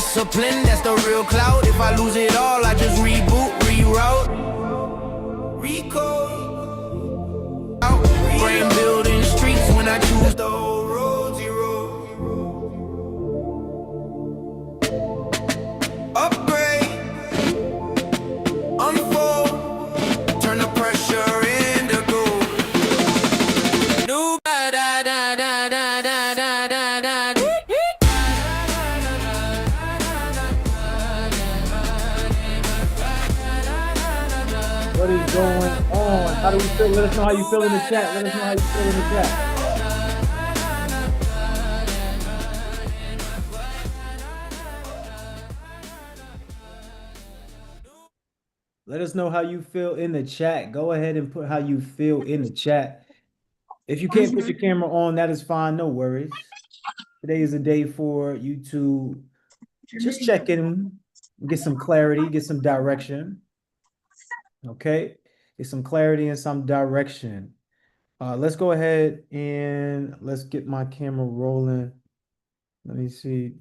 discipline, that's the real clout. If I lose it all, I just reboot, reroute. Recode. Brain building streets when I choose the whole road zero. Upgrade. Unfold. Turn the pressure into gold. New da da da da da da da da da. What is going on? How do we feel? Let us know how you feel in the chat. Let us know how you feel in the chat. Let us know how you feel in the chat. Go ahead and put how you feel in the chat. If you can't put your camera on, that is fine. No worries. Today is a day for you to just check in, get some clarity, get some direction. Okay? Get some clarity and some direction. Let's go ahead and let's get my camera rolling. Let me see.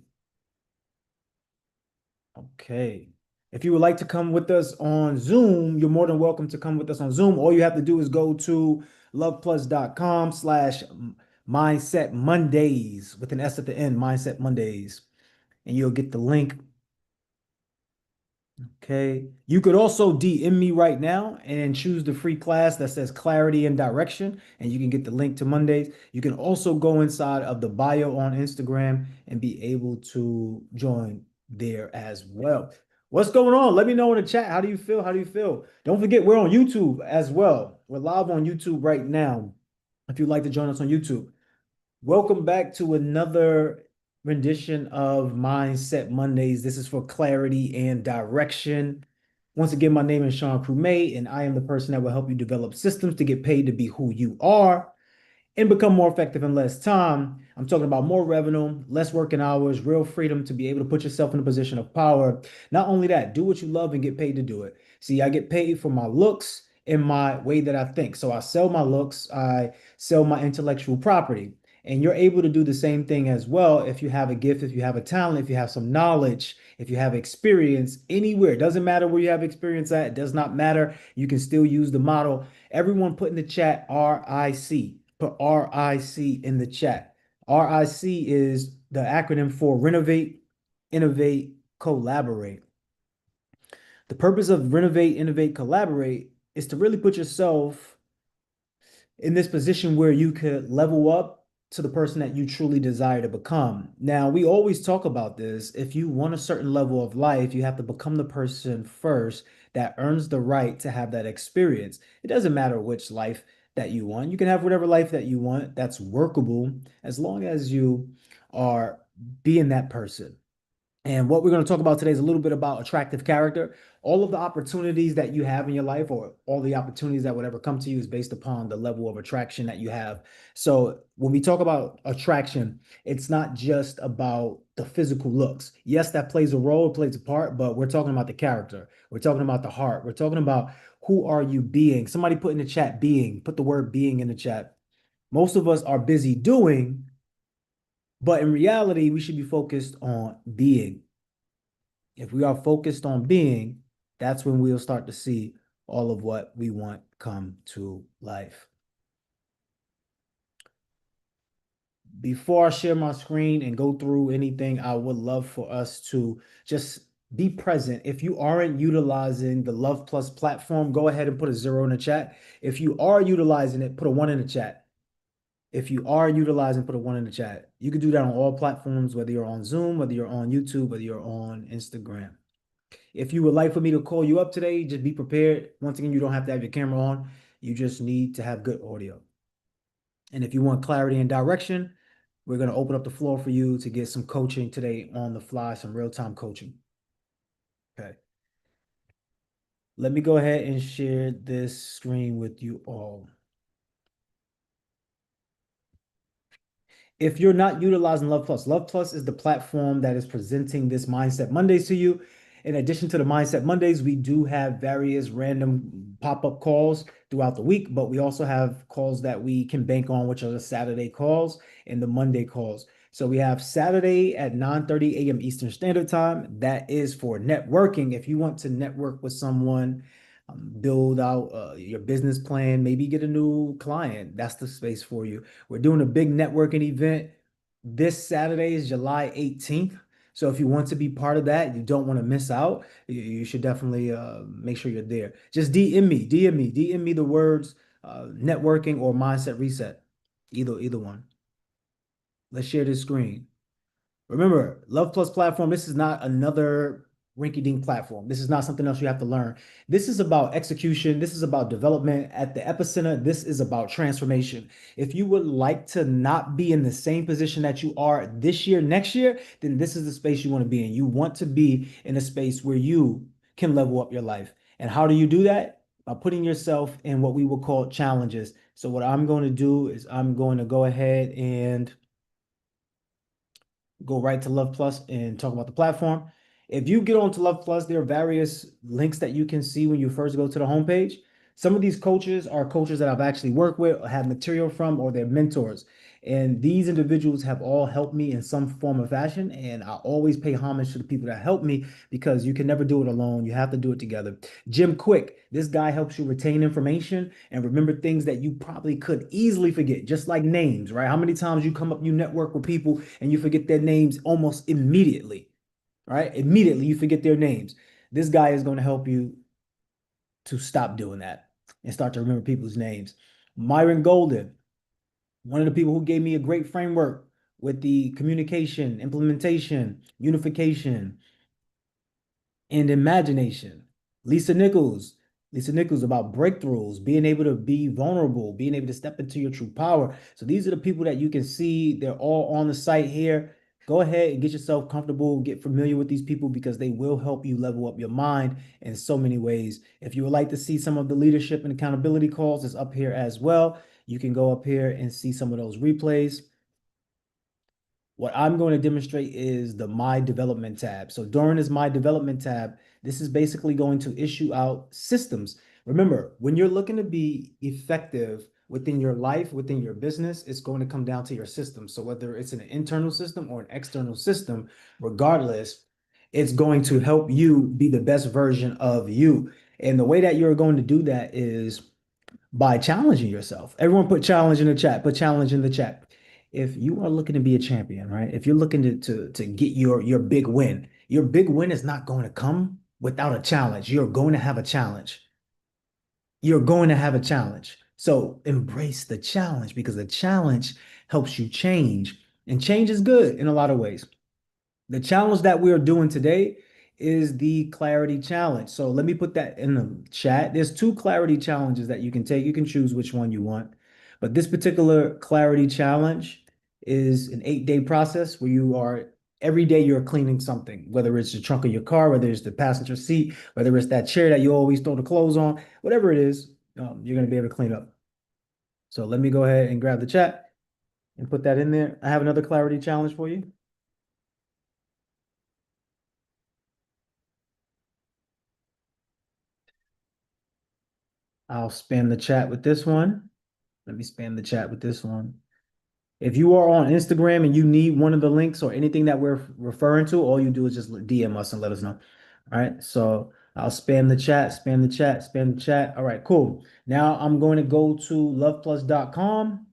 Okay. If you would like to come with us on Zoom, you're more than welcome to come with us on Zoom. All you have to do is go to loveplus.com/Mindset Mondays with an S at the end, Mindset Mondays, and you'll get the link. Okay. You could also DM me right now and choose the free class that says Clarity and Direction, and you can get the link to Mondays. You can also go inside of the bio on Instagram and be able to join there as well. What's going on? Let me know in the chat. How do you feel? How do you feel? Don't forget, we're on YouTube as well. We're live on YouTube right now. If you'd like to join us on YouTube, welcome back to another rendition of Mindset Mondays. This is for clarity and direction. Once again, my name is Sean Crumay, and I am the person that will help you develop systems to get paid to be who you are and become more effective in less time. I'm talking about more revenue, less working hours, real freedom to be able to put yourself in a position of power. Not only that, do what you love and get paid to do it. See, I get paid for my looks and my way that I think. So I sell my looks, I sell my intellectual property. And you're able to do the same thing as well if you have a gift, if you have a talent, if you have some knowledge, if you have experience anywhere. It doesn't matter where you have experience at. It does not matter. You can still use the model. Everyone put in the chat RIC. Put RIC in the chat. RIC is the acronym for Renovate, Innovate, Collaborate. The purpose of Renovate, Innovate, Collaborate is to really put yourself in this position where you could level up to the person that you truly desire to become. Now, we always talk about this. If you want a certain level of life, you have to become the person first that earns the right to have that experience. It doesn't matter which life that you want. You can have whatever life that you want that's workable as long as you are being that person. And what we're going to talk about today is a little bit about attractive character. All of the opportunities that you have in your life, or all the opportunities that would ever come to you, is based upon the level of attraction that you have. So when we talk about attraction, it's not just about the physical looks. Yes, that plays a role, it plays a part, but we're talking about the character. We're talking about the heart. We're talking about who are you being. Somebody put in the chat being, put the word being in the chat. Most of us are busy doing, but in reality, we should be focused on being. If we are focused on being, that's when we'll start to see all of what we want come to life. Before I share my screen and go through anything, I would love for us to just be present. If you aren't utilizing the Love Plus platform, go ahead and put a 0 in the chat. If you are utilizing it, put a 1 in the chat. If you are utilizing, put a 1 in the chat. You can do that on all platforms, whether you're on Zoom, whether you're on YouTube, whether you're on Instagram. If you would like for me to call you up today, just be prepared. Once again, you don't have to have your camera on. You just need to have good audio. And if you want clarity and direction, we're going to open up the floor for you to get some coaching today on the fly, some real-time coaching. Okay. Let me go ahead and share this screen with you all. If you're not utilizing Love Plus, Love Plus is the platform that is presenting this Mindset Mondays to you. in addition to the Mindset Mondays, we do have various random pop-up calls throughout the week, but we also have calls that we can bank on, which are the Saturday calls and the Monday calls. So we have Saturday at 9:30 a.m. Eastern Standard Time. That is for networking. If you want to network with someone, build out your business plan, maybe get a new client, that's the space for you. We're doing a big networking event. This Saturday is July 18th. So if you want to be part of that, you don't want to miss out, you should definitely make sure you're there. Just DM me the words networking or mindset reset. Either one. Let's share this screen. Remember, Love Plus platform, this is not another rinky-dink platform. This is not something else you have to learn. This is about execution. This is about development at the epicenter. This is about transformation. If you would like to not be in the same position that you are this year, next year, then this is the space you want to be in. You want to be in a space where you can level up your life. And how do you do that? By putting yourself in what we would call challenges. So what I'm going to do is I'm going to go ahead and go right to Love Plus and talk about the platform. If you get onto Love Plus, there are various links that you can see when you first go to the homepage. Some of these coaches are coaches that I've actually worked with, or have material from, or they're mentors. And these individuals have all helped me in some form or fashion. And I always pay homage to the people that help me because you can never do it alone. You have to do it together. Jim Quick, this guy helps you retain information and remember things that you probably could easily forget, just like names, right? How many times you come up, you network with people and you forget their names almost immediately, right? Immediately you forget their names. This guy is going to help you to stop doing that and start to remember people's names. Myron Golden, one of the people who gave me a great framework with the communication, implementation, unification, and imagination. Lisa Nichols. Lisa Nichols about breakthroughs, being able to be vulnerable, being able to step into your true power. So these are the people that you can see. They're all on the site here. Go ahead and get yourself comfortable, get familiar with these people because they will help you level up your mind in so many ways. If you would like to see some of the leadership and accountability calls, it's up here as well. You can go up here and see some of those replays. What I'm going to demonstrate is the My Development tab. So during this My Development tab, this is basically going to issue out systems. Remember, when you're looking to be effective within your life, within your business, it's going to come down to your system. So whether it's an internal system or an external system, regardless, it's going to help you be the best version of you. And the way that you're going to do that is by challenging yourself. Everyone put challenge in the chat, put challenge in the chat. If you are looking to be a champion, right? If you're looking to get your big win is not going to come without a challenge. You're going to have a challenge. You're going to have a challenge. So embrace the challenge because the challenge helps you change. And change is good in a lot of ways. The challenge that we are doing today is the clarity challenge. So let me put that in the chat. There's two clarity challenges that you can take. You can choose which one you want. But this particular clarity challenge is an 8-day process where you are every day you're cleaning something, whether it's the trunk of your car, whether it's the passenger seat, whether it's that chair that you always throw the clothes on, whatever it is, you're going to be able to clean up. So let me go ahead and grab the chat and put that in there. I have another clarity challenge for you. I'll spam the chat with this one. Let me spam the chat with this one. If you are on Instagram and you need one of the links or anything that we're referring to, all you do is just DM us and let us know. All right. So I'll spam the chat, spam the chat, spam the chat. All right, cool. Now I'm going to go to loveplus.com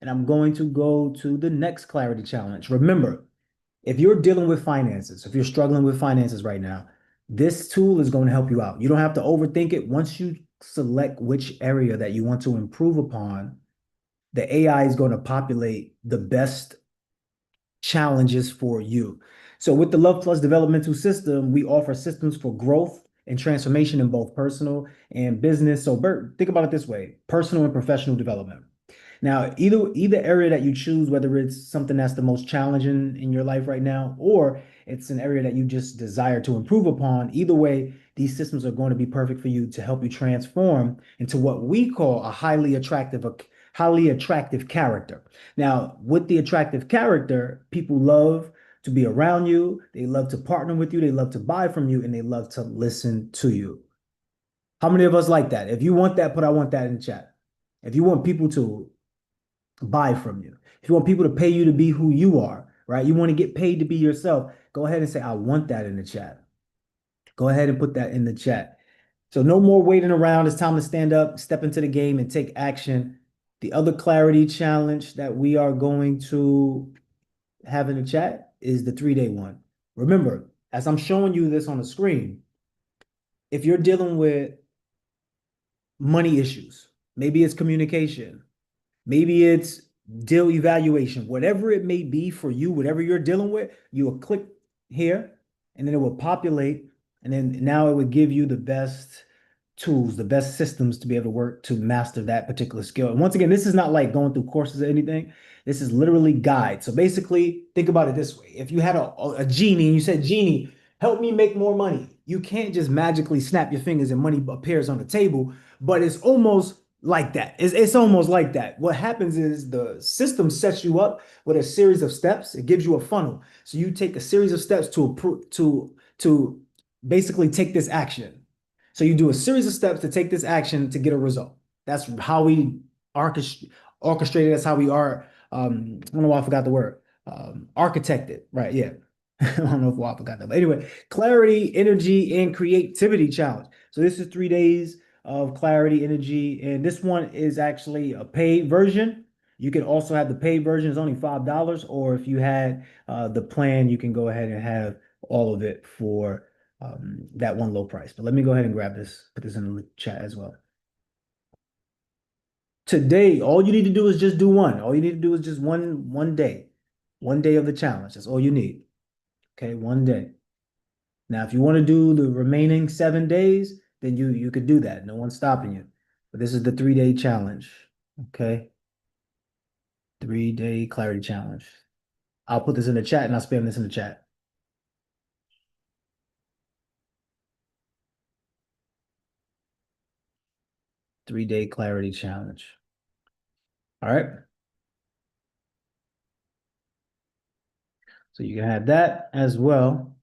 and I'm going to go to the next clarity challenge. Remember, if you're dealing with finances, if you're struggling with finances right now, this tool is going to help you out. You don't have to overthink it. Once you select which area that you want to improve upon, the AI is going to populate the best challenges for you. So with the Love Plus developmental system, we offer systems for growth and transformation in both personal and business. So Bert, think about it this way, personal and professional development. Now, either area that you choose, whether it's something that's the most challenging in your life right now, or it's an area that you just desire to improve upon, either way, these systems are going to be perfect for you to help you transform into what we call a highly attractive character. Now, with the attractive character, people love to be around you. They love to partner with you. They love to buy from you, and they love to listen to you. How many of us like that? If you want that, put I want that in the chat. If you want people to buy from you, if you want people to pay you to be who you are, right? You want to get paid to be yourself, go ahead and say, I want that in the chat. Go ahead and put that in the chat. So no more waiting around. It's time to stand up, step into the game, and take action. The other clarity challenge that we are going to have in the chat is the 3-day one. Remember, as I'm showing you this on the screen, if you're dealing with money issues, maybe it's communication, maybe it's deal evaluation, whatever it may be for you, whatever you're dealing with, you will click here and then it will populate. And then now it would give you the best tools, the best systems to be able to work to master that particular skill. And once again, this is not like going through courses or anything. This is literally guide. So basically, think about it this way. If you had a genie and you said, Genie, help me make more money. You can't just magically snap your fingers and money appears on the table, but it's almost like that. It's almost like that. What happens is the system sets you up with a series of steps. It gives you a funnel. So you take a series of steps to basically take this action. So you do a series of steps to take this action to get a result. That's how we orchestrated. That's how we are. I don't know why I forgot the word. Architected, right? Yeah. I don't know why I forgot that. But anyway, clarity, energy, and creativity challenge. So this is 3 days of clarity, energy, and this one is actually a paid version. You can also have the paid version. It's only $5, or if you had the plan, you can go ahead and have all of it for that one low price. But let me go ahead and grab this, put this in the chat as well. Today, all you need to do is just do one. All you need to do is just one day of the challenge. That's all you need. Okay, one day. Now, if you want to do the remaining 7 days, then you could do that. No one's stopping you. But this is the 3-day challenge. Okay. 3-day clarity challenge. I'll put this in the chat and I'll spam this in the chat. Three-day clarity challenge. All right. So you can have that as well.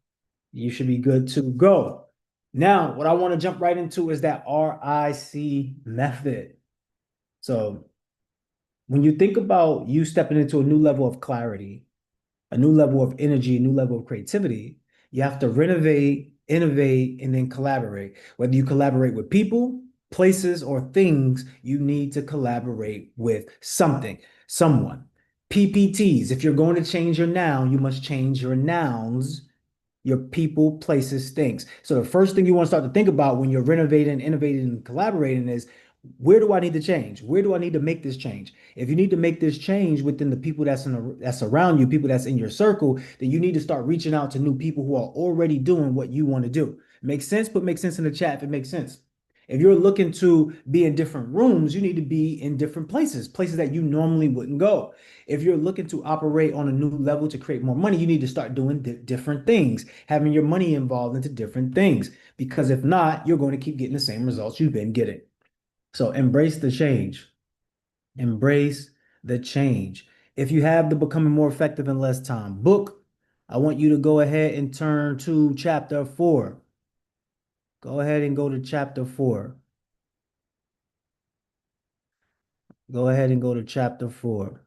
You should be good to go. Now, what I want to jump right into is that RIC method. So when you think about you stepping into a new level of clarity, a new level of energy, a new level of creativity, you have to renovate, innovate, and then collaborate. Whether you collaborate with people, places, or things, you need to collaborate with something, someone. PPTs, if you're going to change your noun, you must change your nouns, your people, places, things. So the first thing you want to start to think about when you're renovating, innovating, and collaborating is, where do I need to change? Where do I need to make this change? If you need to make this change within the people that's around you, people that's in your circle, then you need to start reaching out to new people who are already doing what you want to do. Makes sense? But make sense in the chat if it makes sense. If you're looking to be in different rooms, you need to be in different places that you normally wouldn't go. If you're looking to operate on a new level to create more money, you need to start doing different things, having your money involved into different things, because if not, you're going to keep getting the same results you've been getting. So embrace the change. Embrace the change. If you have the Becoming More Effective in Less Time book, I want you to go ahead and turn to chapter 4. Go ahead and go to chapter 4. Go ahead and go to chapter 4.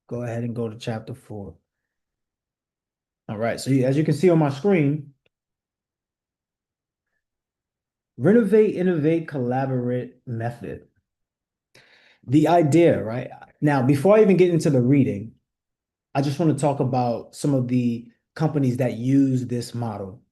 Go ahead and go to chapter 4. All right, so as you can see on my screen, renovate, innovate, collaborate method. The idea, right? Now, before I even get into the reading, I just want to talk about some of the companies that use this model.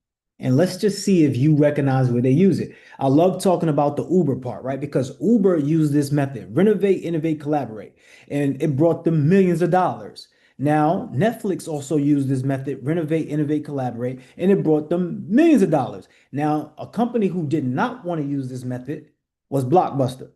And let's just see if you recognize where they use it. I love talking about the Uber part, right? Because Uber used this method, renovate, innovate, collaborate, and it brought them millions of dollars. Now, Netflix also used this method, renovate, innovate, collaborate, and it brought them millions of dollars. Now, a company who did not want to use this method was Blockbuster.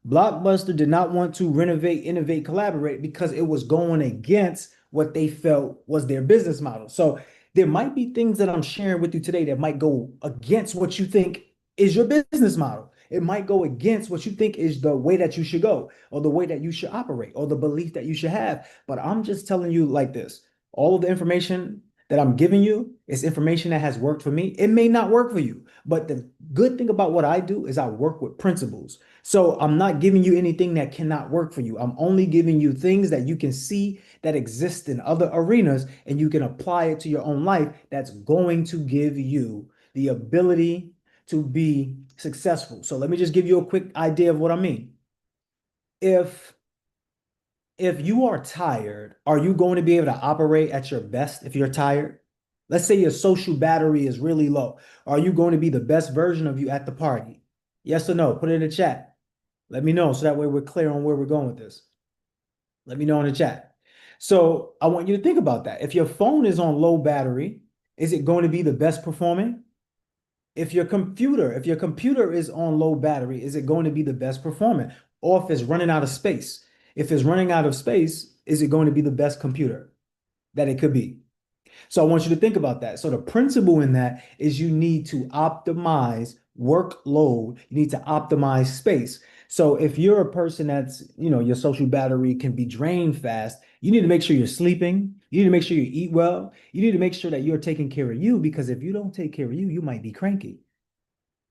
Blockbuster did not want to renovate, innovate, collaborate because it was going against what they felt was their business model. So there might be things that I'm sharing with you today that might go against what you think is your business model. It might go against what you think is the way that you should go, or the way that you should operate, or the belief that you should have. But I'm just telling you like this. All of the information that I'm giving you is information that has worked for me. It may not work for you, but the good thing about what I do is I work with principles. So I'm not giving you anything that cannot work for you. I'm only giving you things that you can see that exist in other arenas and you can apply it to your own life that's going to give you the ability to be successful. So let me just give you a quick idea of what I mean. If if you are tired, are you going to be able to operate at your best if you're tired? Let's say your social battery is really low. Are you going to be the best version of you at the party? Yes or no? Put it in the chat. Let me know so that way we're clear on where we're going with this. Let me know in the chat. So I want you to think about that. If your phone is on low battery, is it going to be the best performing? If your computer is on low battery, is it going to be the best performing? Or if it's running out of space? If it's running out of space, is it going to be the best computer that it could be? So I want you to think about that. So the principle in that is you need to optimize workload. You need to optimize space. So if you're a person that's, your social battery can be drained fast, you need to make sure you're sleeping. You need to make sure you eat well. You need to make sure that you're taking care of you, because if you don't take care of you, you might be cranky.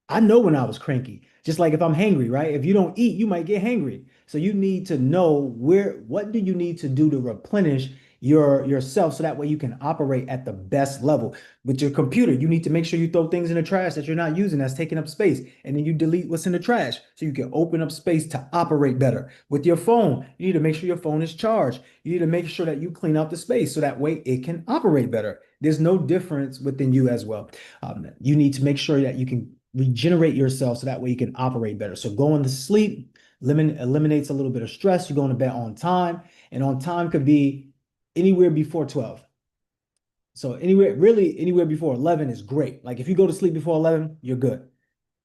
I know when I was cranky, just like if I'm hangry, right? If you don't eat, you might get hangry. So you need to know what do you need to do to replenish yourself so that way you can operate at the best level. With your computer, you need to make sure you throw things in the trash that you're not using that's taking up space, and then you delete what's in the trash so you can open up space to operate better. With your phone, you need to make sure your phone is charged. You need to make sure that you clean out the space so that way it can operate better. There's no difference within you as well. You need to make sure that you can regenerate yourself so that way you can operate better. So going to sleep eliminates a little bit of stress. You're going to bed on time, and on time could be anywhere before 12. So anywhere before 11 is great. Like if you go to sleep before 11, you're good.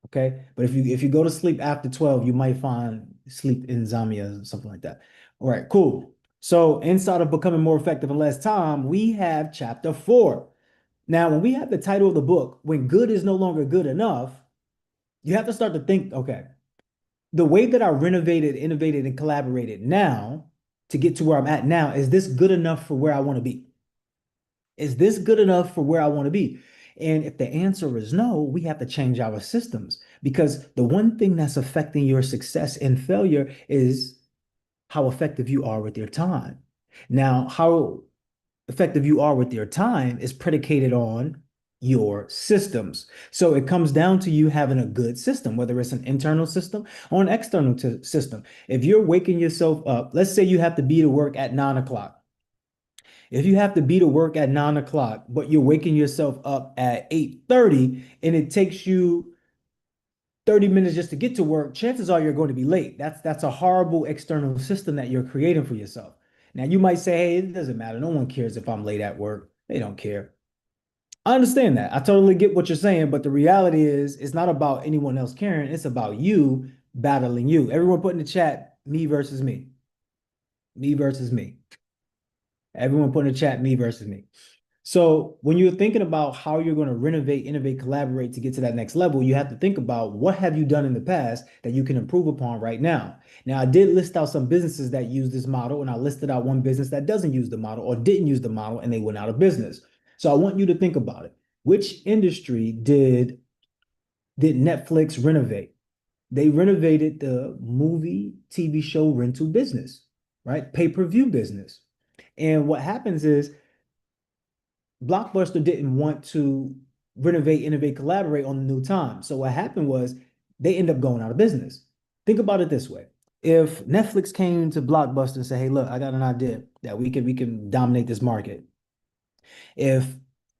Okay. But if you go to sleep after 12, you might find sleep insomnia or something like that. All right, cool. So inside of Becoming More Effective in Less Time, we have chapter 4. Now, when we have the title of the book, When Good is No Longer Good Enough, you have to start to think, okay, the way that I renovated, innovated, and collaborated now to get to where I'm at now, is this good enough for where I want to be? Is this good enough for where I want to be? And if the answer is no, we have to change our systems, because the one thing that's affecting your success and failure is how effective you are with your time. Now, how effective you are with your time is predicated on your systems. So it comes down to you having a good system, whether it's an internal system or an external system. If you're waking yourself up, let's say you have to be to work at 9 o'clock. If you have to be to work at 9 o'clock, but you're waking yourself up at 8:30 and it takes you 30 minutes just to get to work, chances are you're going to be late. That's a horrible external system that you're creating for yourself. Now you might say, hey, it doesn't matter. No one cares if I'm late at work. They don't care. I understand that. I totally get what you're saying, but the reality is it's not about anyone else caring. It's about you battling you. Everyone put in the chat, me versus me. Me versus me. Everyone put in the chat, me versus me. So when you're thinking about how you're going to renovate, innovate, collaborate to get to that next level, you have to think about what have you done in the past that you can improve upon right now. Now, I did list out some businesses that use this model, and I listed out one business that doesn't use the model or didn't use the model, and they went out of business. So I want you to think about it. Which industry did Netflix renovate? They renovated the movie, TV show rental business, right? Pay-per-view business. And what happens is Blockbuster didn't want to renovate, innovate, collaborate on the new time. So what happened was they end up going out of business. Think about it this way. If Netflix came to Blockbuster and said, hey, look, I got an idea that we can dominate this market. If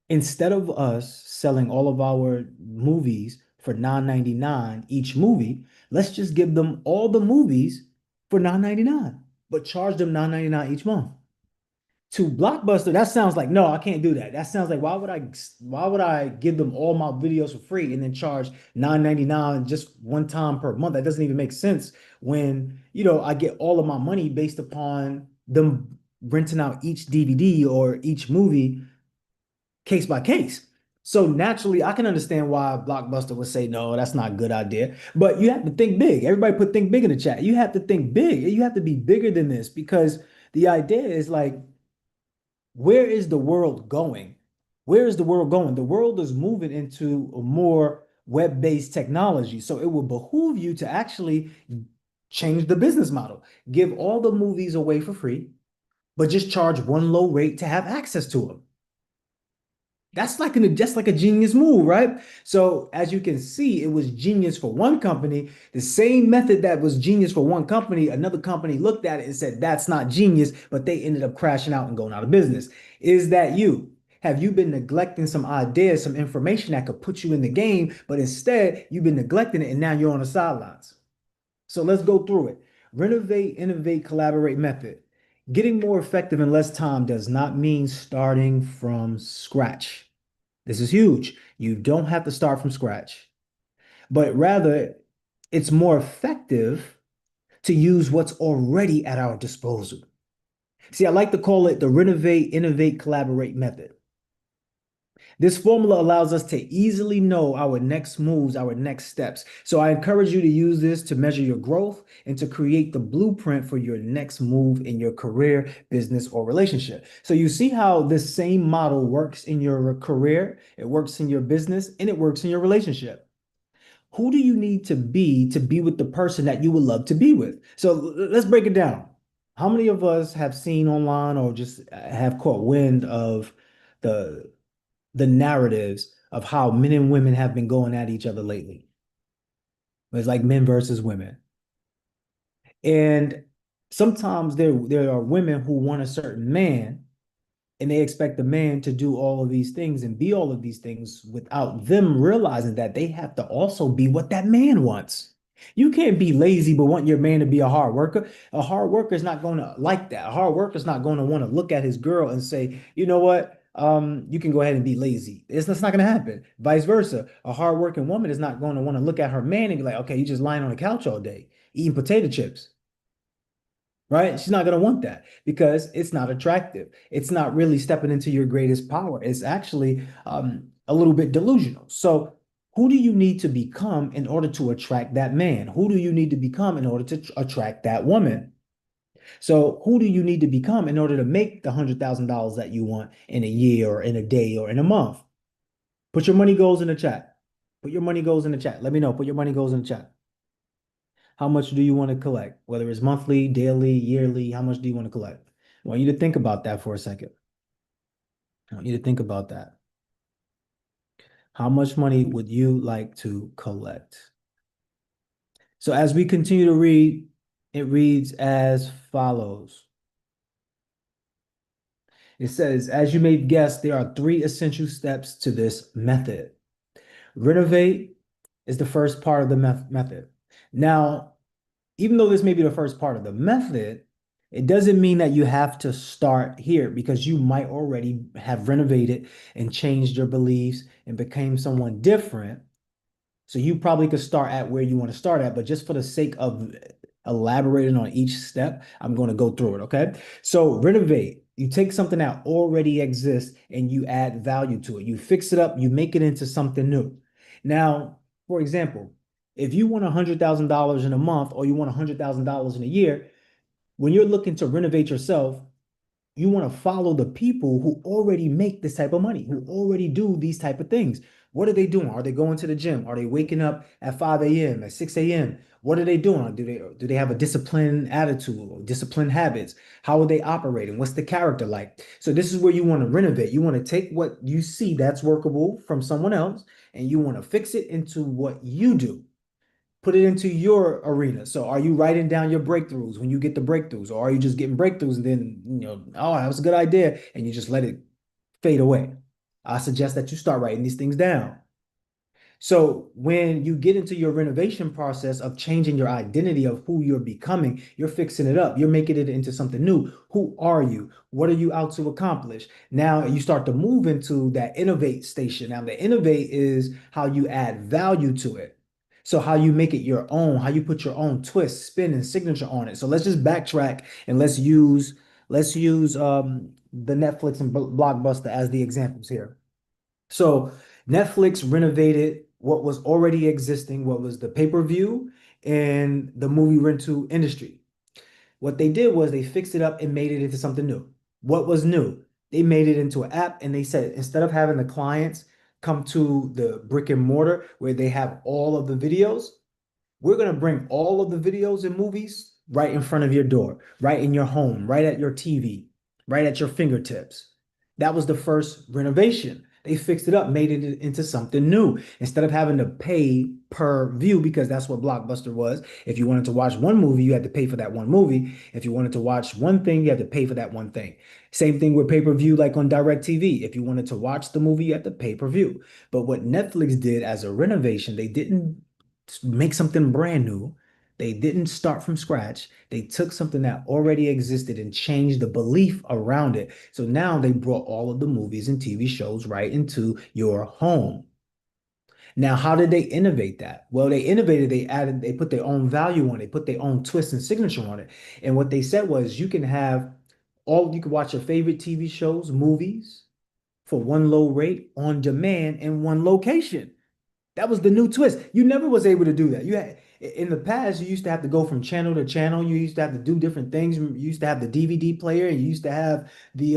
instead of us selling all of our movies for $9.99 each movie, let's just give them all the movies for $9.99, but charge them $9.99 each month. To Blockbuster, that sounds like, no, I can't do that. That sounds like, why would I give them all my videos for free and then charge $9.99 just one time per month? That doesn't even make sense when, I get all of my money based upon them renting out each DVD or each movie case by case. So naturally, I can understand why Blockbuster would say, no, that's not a good idea. But you have to think big. Everybody put think big in the chat. You have to think big. You have to be bigger than this because the idea is like, where is the world going? Where is the world going? The world is moving into a more web-based technology. So it will behoove you to actually change the business model. Give all the movies away for free, but just charge one low rate to have access to them. That's like just like a genius move, right? So as you can see, it was genius for one company. The same method that was genius for one company, another company looked at it and said, that's not genius, but they ended up crashing out and going out of business. Is that you? Have you been neglecting some ideas, some information that could put you in the game, but instead you've been neglecting it and now you're on the sidelines? So let's go through it. Renovate, innovate, collaborate method. Getting more effective in less time does not mean starting from scratch. This is huge. You don't have to start from scratch, but rather it's more effective to use what's already at our disposal. See, I like to call it the renovate, innovate, collaborate method. This formula allows us to easily know our next moves, our next steps. So I encourage you to use this to measure your growth and to create the blueprint for your next move in your career, business, or relationship. So you see how this same model works in your career, it works in your business, and it works in your relationship. Who do you need to be with the person that you would love to be with? So let's break it down. How many of us have seen online or just have caught wind of the the narratives of how men and women have been going at each other lately? It's like men versus women. And sometimes there are women who want a certain man and they expect the man to do all of these things and be all of these things without them realizing that they have to also be what that man wants. You can't be lazy but want your man to be a hard worker. A hard worker is not going to like that. A hard worker is not going to want to look at his girl and say, you know what? You can go ahead and be lazy. That's not going to happen. Vice versa. A hardworking woman is not going to want to look at her man and be like, okay, you just lying on the couch all day, eating potato chips, right? She's not going to want that because it's not attractive. It's not really stepping into your greatest power. It's actually a little bit delusional. So, who do you need to become in order to attract that man? Who do you need to become in order to attract that woman? So, who do you need to become in order to make the $100,000 that you want in a year or in a day or in a month? Put your money goals in the chat. Put your money goals in the chat. Let me know. Put your money goals in the chat. How much do you want to collect? Whether it's monthly, daily, yearly, how much do you want to collect? I want you to think about that for a second. I want you to think about that. How much money would you like to collect? So as we continue to read, it reads as follows. It says, as you may guess, there are 3 essential steps to this method. Renovate is the first part of the method. Now, even though this may be the first part of the method, it doesn't mean that you have to start here because you might already have renovated and changed your beliefs and became someone different. So you probably could start at where you want to start at, but just for the sake of elaborating on each step, I'm going to go through it, okay? So renovate. You take something that already exists and you add value to it. You fix it up, you make it into something new. Now, for example, if you want $100,000 in a month or you want $100,000 in a year, when you're looking to renovate yourself, you want to follow the people who already make this type of money, who already do these type of things. What are they doing? Are they going to the gym? Are they waking up at 5 a.m., at 6 a.m.? What are they doing? Do they have a disciplined attitude or disciplined habits? How are they operating? What's the character like? So this is where you want to renovate. You want to take what you see that's workable from someone else and you want to fix it into what you do. Put it into your arena. So are you writing down your breakthroughs when you get the breakthroughs, or are you just getting breakthroughs and then, oh, that was a good idea, and you just let it fade away? I suggest that you start writing these things down. So when you get into your renovation process of changing your identity of who you're becoming, you're fixing it up. You're making it into something new. Who are you? What are you out to accomplish? Now you start to move into that innovate station. Now the innovate is how you add value to it. So how you make it your own, how you put your own twist, spin, and signature on it. So let's just backtrack and let's use the Netflix and Blockbuster as the examples here. So Netflix renovated what was already existing, what was the pay-per-view and the movie rental industry. What they did was they fixed it up and made it into something new. What was new? They made it into an app and they said instead of having the clients come to the brick and mortar where they have all of the videos, we're going to bring all of the videos and movies right in front of your door, right in your home, right at your TV, right at your fingertips. That was the first renovation. They fixed it up, made it into something new. Instead of having to pay per view, because that's what Blockbuster was. If you wanted to watch one movie, you had to pay for that one movie. If you wanted to watch one thing, you had to pay for that one thing. Same thing with pay-per-view, like on DirecTV. If you wanted to watch the movie, you had to pay per view. But what Netflix did as a renovation, they didn't make something brand new. They didn't start from scratch. They took something that already existed and changed the belief around it. So now they brought all of the movies and TV shows right into your home. Now, how did they innovate that? Well, they innovated, they put their own value on it, put their own twist and signature on it. And what they said was you can watch your favorite TV shows, movies for one low rate on demand in one location. That was the new twist. You never was able to do that. You had in the past, you used to have to go from channel to channel. You used to have to do different things. You used to have the DVD player, and you used to have the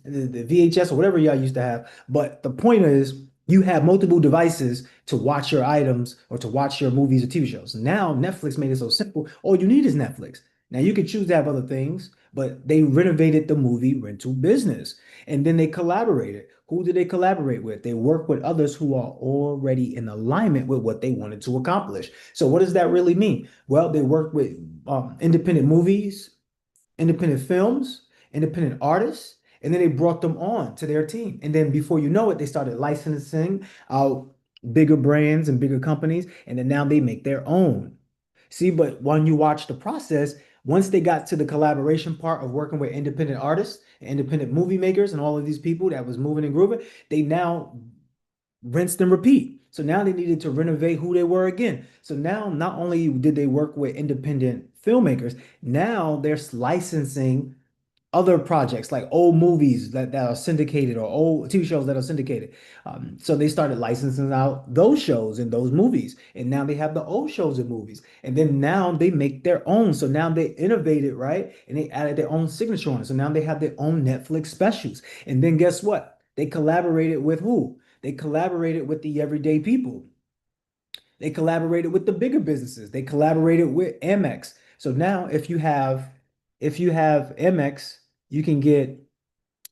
VHS or whatever y'all used to have. But the point is, you have multiple devices to watch your items or to watch your movies or TV shows. Now Netflix made it so simple. All you need is Netflix. Now you can choose to have other things, but they renovated the movie rental business. And then they collaborated. Who did they collaborate with? They work with others who are already in alignment with what they wanted to accomplish. So what does that really mean? Well, they work with independent movies, independent films, independent artists, and then they brought them on to their team. And then before you know it, they started licensing out bigger brands and bigger companies, and then now they make their own. See, but when you watch the process, once they got to the collaboration part of working with independent artists, independent movie makers, and all of these people that was moving and grooving, they now rinsed and repeat. So now they needed to renovate who they were again. So now not only did they work with independent filmmakers, now they're licensing other projects like old movies that are syndicated or old TV shows that are syndicated. So they started licensing out those shows and those movies. And now they have the old shows and movies. And then now they make their own. So now they innovated, right? And they added their own signature on it. So now they have their own Netflix specials. And then guess what? They collaborated with who? They collaborated with the everyday people. They collaborated with the bigger businesses. They collaborated with Amex. So now if you have Amex, you can get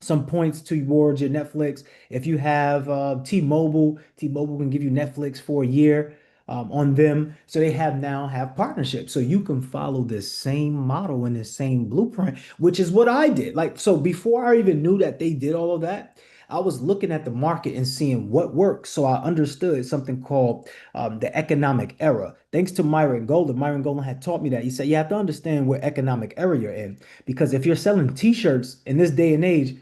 some points towards your Netflix. If you have T-Mobile, T-Mobile can give you Netflix for a year on them. So they have partnerships. So you can follow this same model and this same blueprint, which is what I did. Like, so before I even knew that they did all of that, I was looking at the market and seeing what works. So I understood something called the economic era. Thanks to Myron Golden. Myron Golden had taught me that. He said you have to understand what economic era you're in. Because if you're selling t-shirts in this day and age,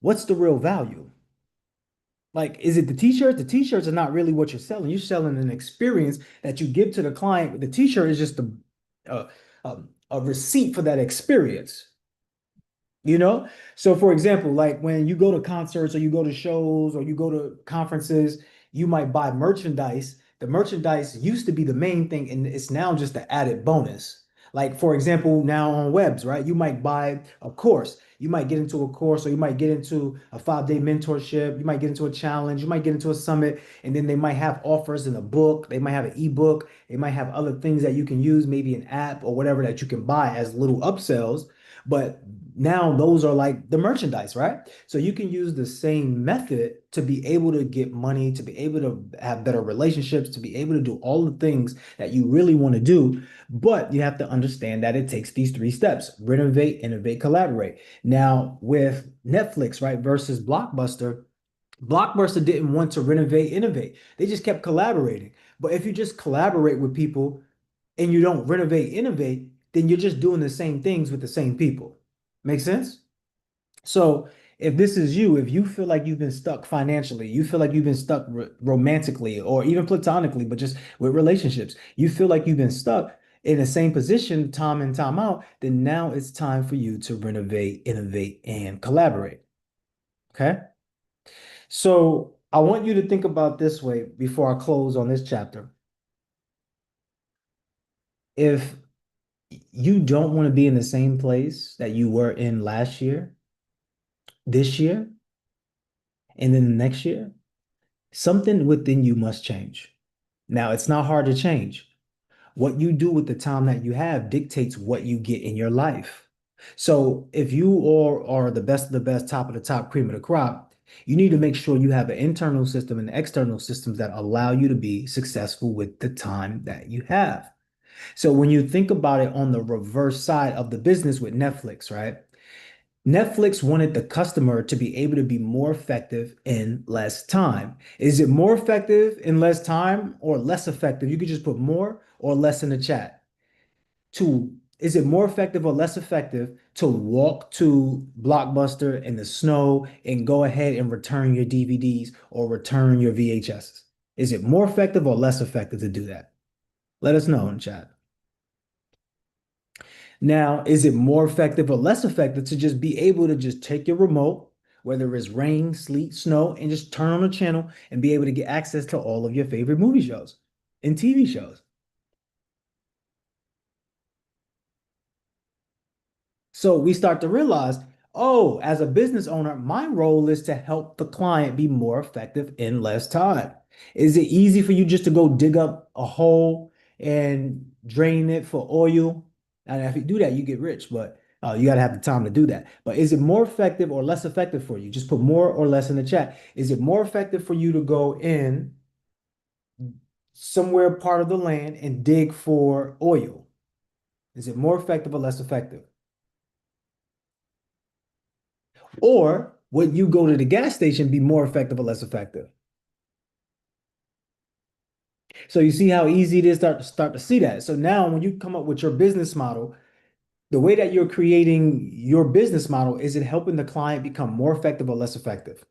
what's the real value? Like, is it the t-shirts? The t-shirts are not really what you're selling. You're selling an experience that you give to the client. The t-shirt is just uh, a receipt for that experience. You know? So for example, like when you go to concerts or you go to shows or you go to conferences, you might buy merchandise. The merchandise used to be the main thing, and it's now just the added bonus. Like for example, now on webs, right? You might buy a course. You might get into a course, or you might get into a 5-day mentorship. You might get into a challenge. You might get into a summit, and then they might have offers in a book. They might have an ebook. They might have other things that you can use, maybe an app or whatever that you can buy as little upsells. But now those are like the merchandise, right? So you can use the same method to be able to get money, to be able to have better relationships, to be able to do all the things that you really want to do. But you have to understand that it takes these three steps: renovate, innovate, collaborate. Now, with Netflix, right, versus Blockbuster, Blockbuster didn't want to renovate, innovate. They just kept collaborating. But if you just collaborate with people and you don't renovate, innovate, then you're just doing the same things with the same people. Make sense? So if this is you, if you feel like you've been stuck financially, you feel like you've been stuck romantically or even platonically, but just with relationships, you feel like you've been stuck in the same position time and time out, then now it's time for you to renovate, innovate, and collaborate. Okay. So I want you to think about this way before I close on this chapter. If you don't want to be in the same place that you were in last year, this year, and then the next year, something within you must change. Now, it's not hard to change. What you do with the time that you have dictates what you get in your life. So if you are the best of the best, top of the top, cream of the crop, you need to make sure you have an internal system and external systems that allow you to be successful with the time that you have. So when you think about it on the reverse side of the business with Netflix, right? Netflix wanted the customer to be able to be more effective in less time. Is it more effective in less time or less effective? You could just put more or less in the chat. Is it more effective or less effective to walk to Blockbuster in the snow and go ahead and return your DVDs or return your VHSs? Is it more effective or less effective to do that? Let us know in chat. Now, is it more effective or less effective to just be able to just take your remote, whether it's rain, sleet, snow, and just turn on a channel and be able to get access to all of your favorite movie shows and TV shows? So we start to realize, oh, as a business owner, my role is to help the client be more effective in less time. Is it easy for you just to go dig up a hole and drain it for oil? And if you do that, you get rich, but you got to have the time to do that. But is it more effective or less effective for you? Just put more or less in the chat. Is it more effective for you to go in somewhere part of the land and dig for oil? Is it more effective or less effective? Or would you go to the gas station be more effective or less effective? So you see how easy it is start to see that. So now when you come up with your business model, the way that you're creating your business model, is it helping the client become more effective or less effective?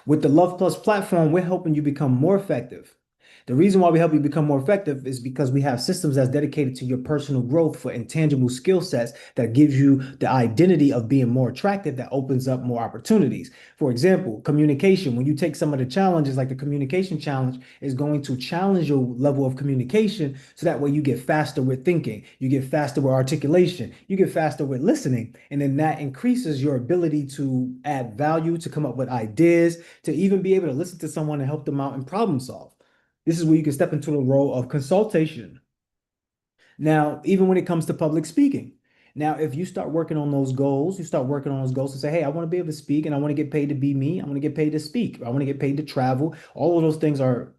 With the Love Plus platform, we're helping you become more effective. The reason why we help you become more effective is because we have systems that's dedicated to your personal growth for intangible skill sets that gives you the identity of being more attractive, that opens up more opportunities. For example, communication. When you take some of the challenges, like the communication challenge, is going to challenge your level of communication so that way you get faster with thinking, you get faster with articulation, you get faster with listening, and then that increases your ability to add value, to come up with ideas, to even be able to listen to someone and help them out and problem solve. This is where you can step into the role of consultation. Now, even when it comes to public speaking, now, if you start working on those goals, you start working on those goals and say, hey, I want to be able to speak and I want to get paid to be me. I want to get paid to speak. I want to get paid to travel. All of those things are,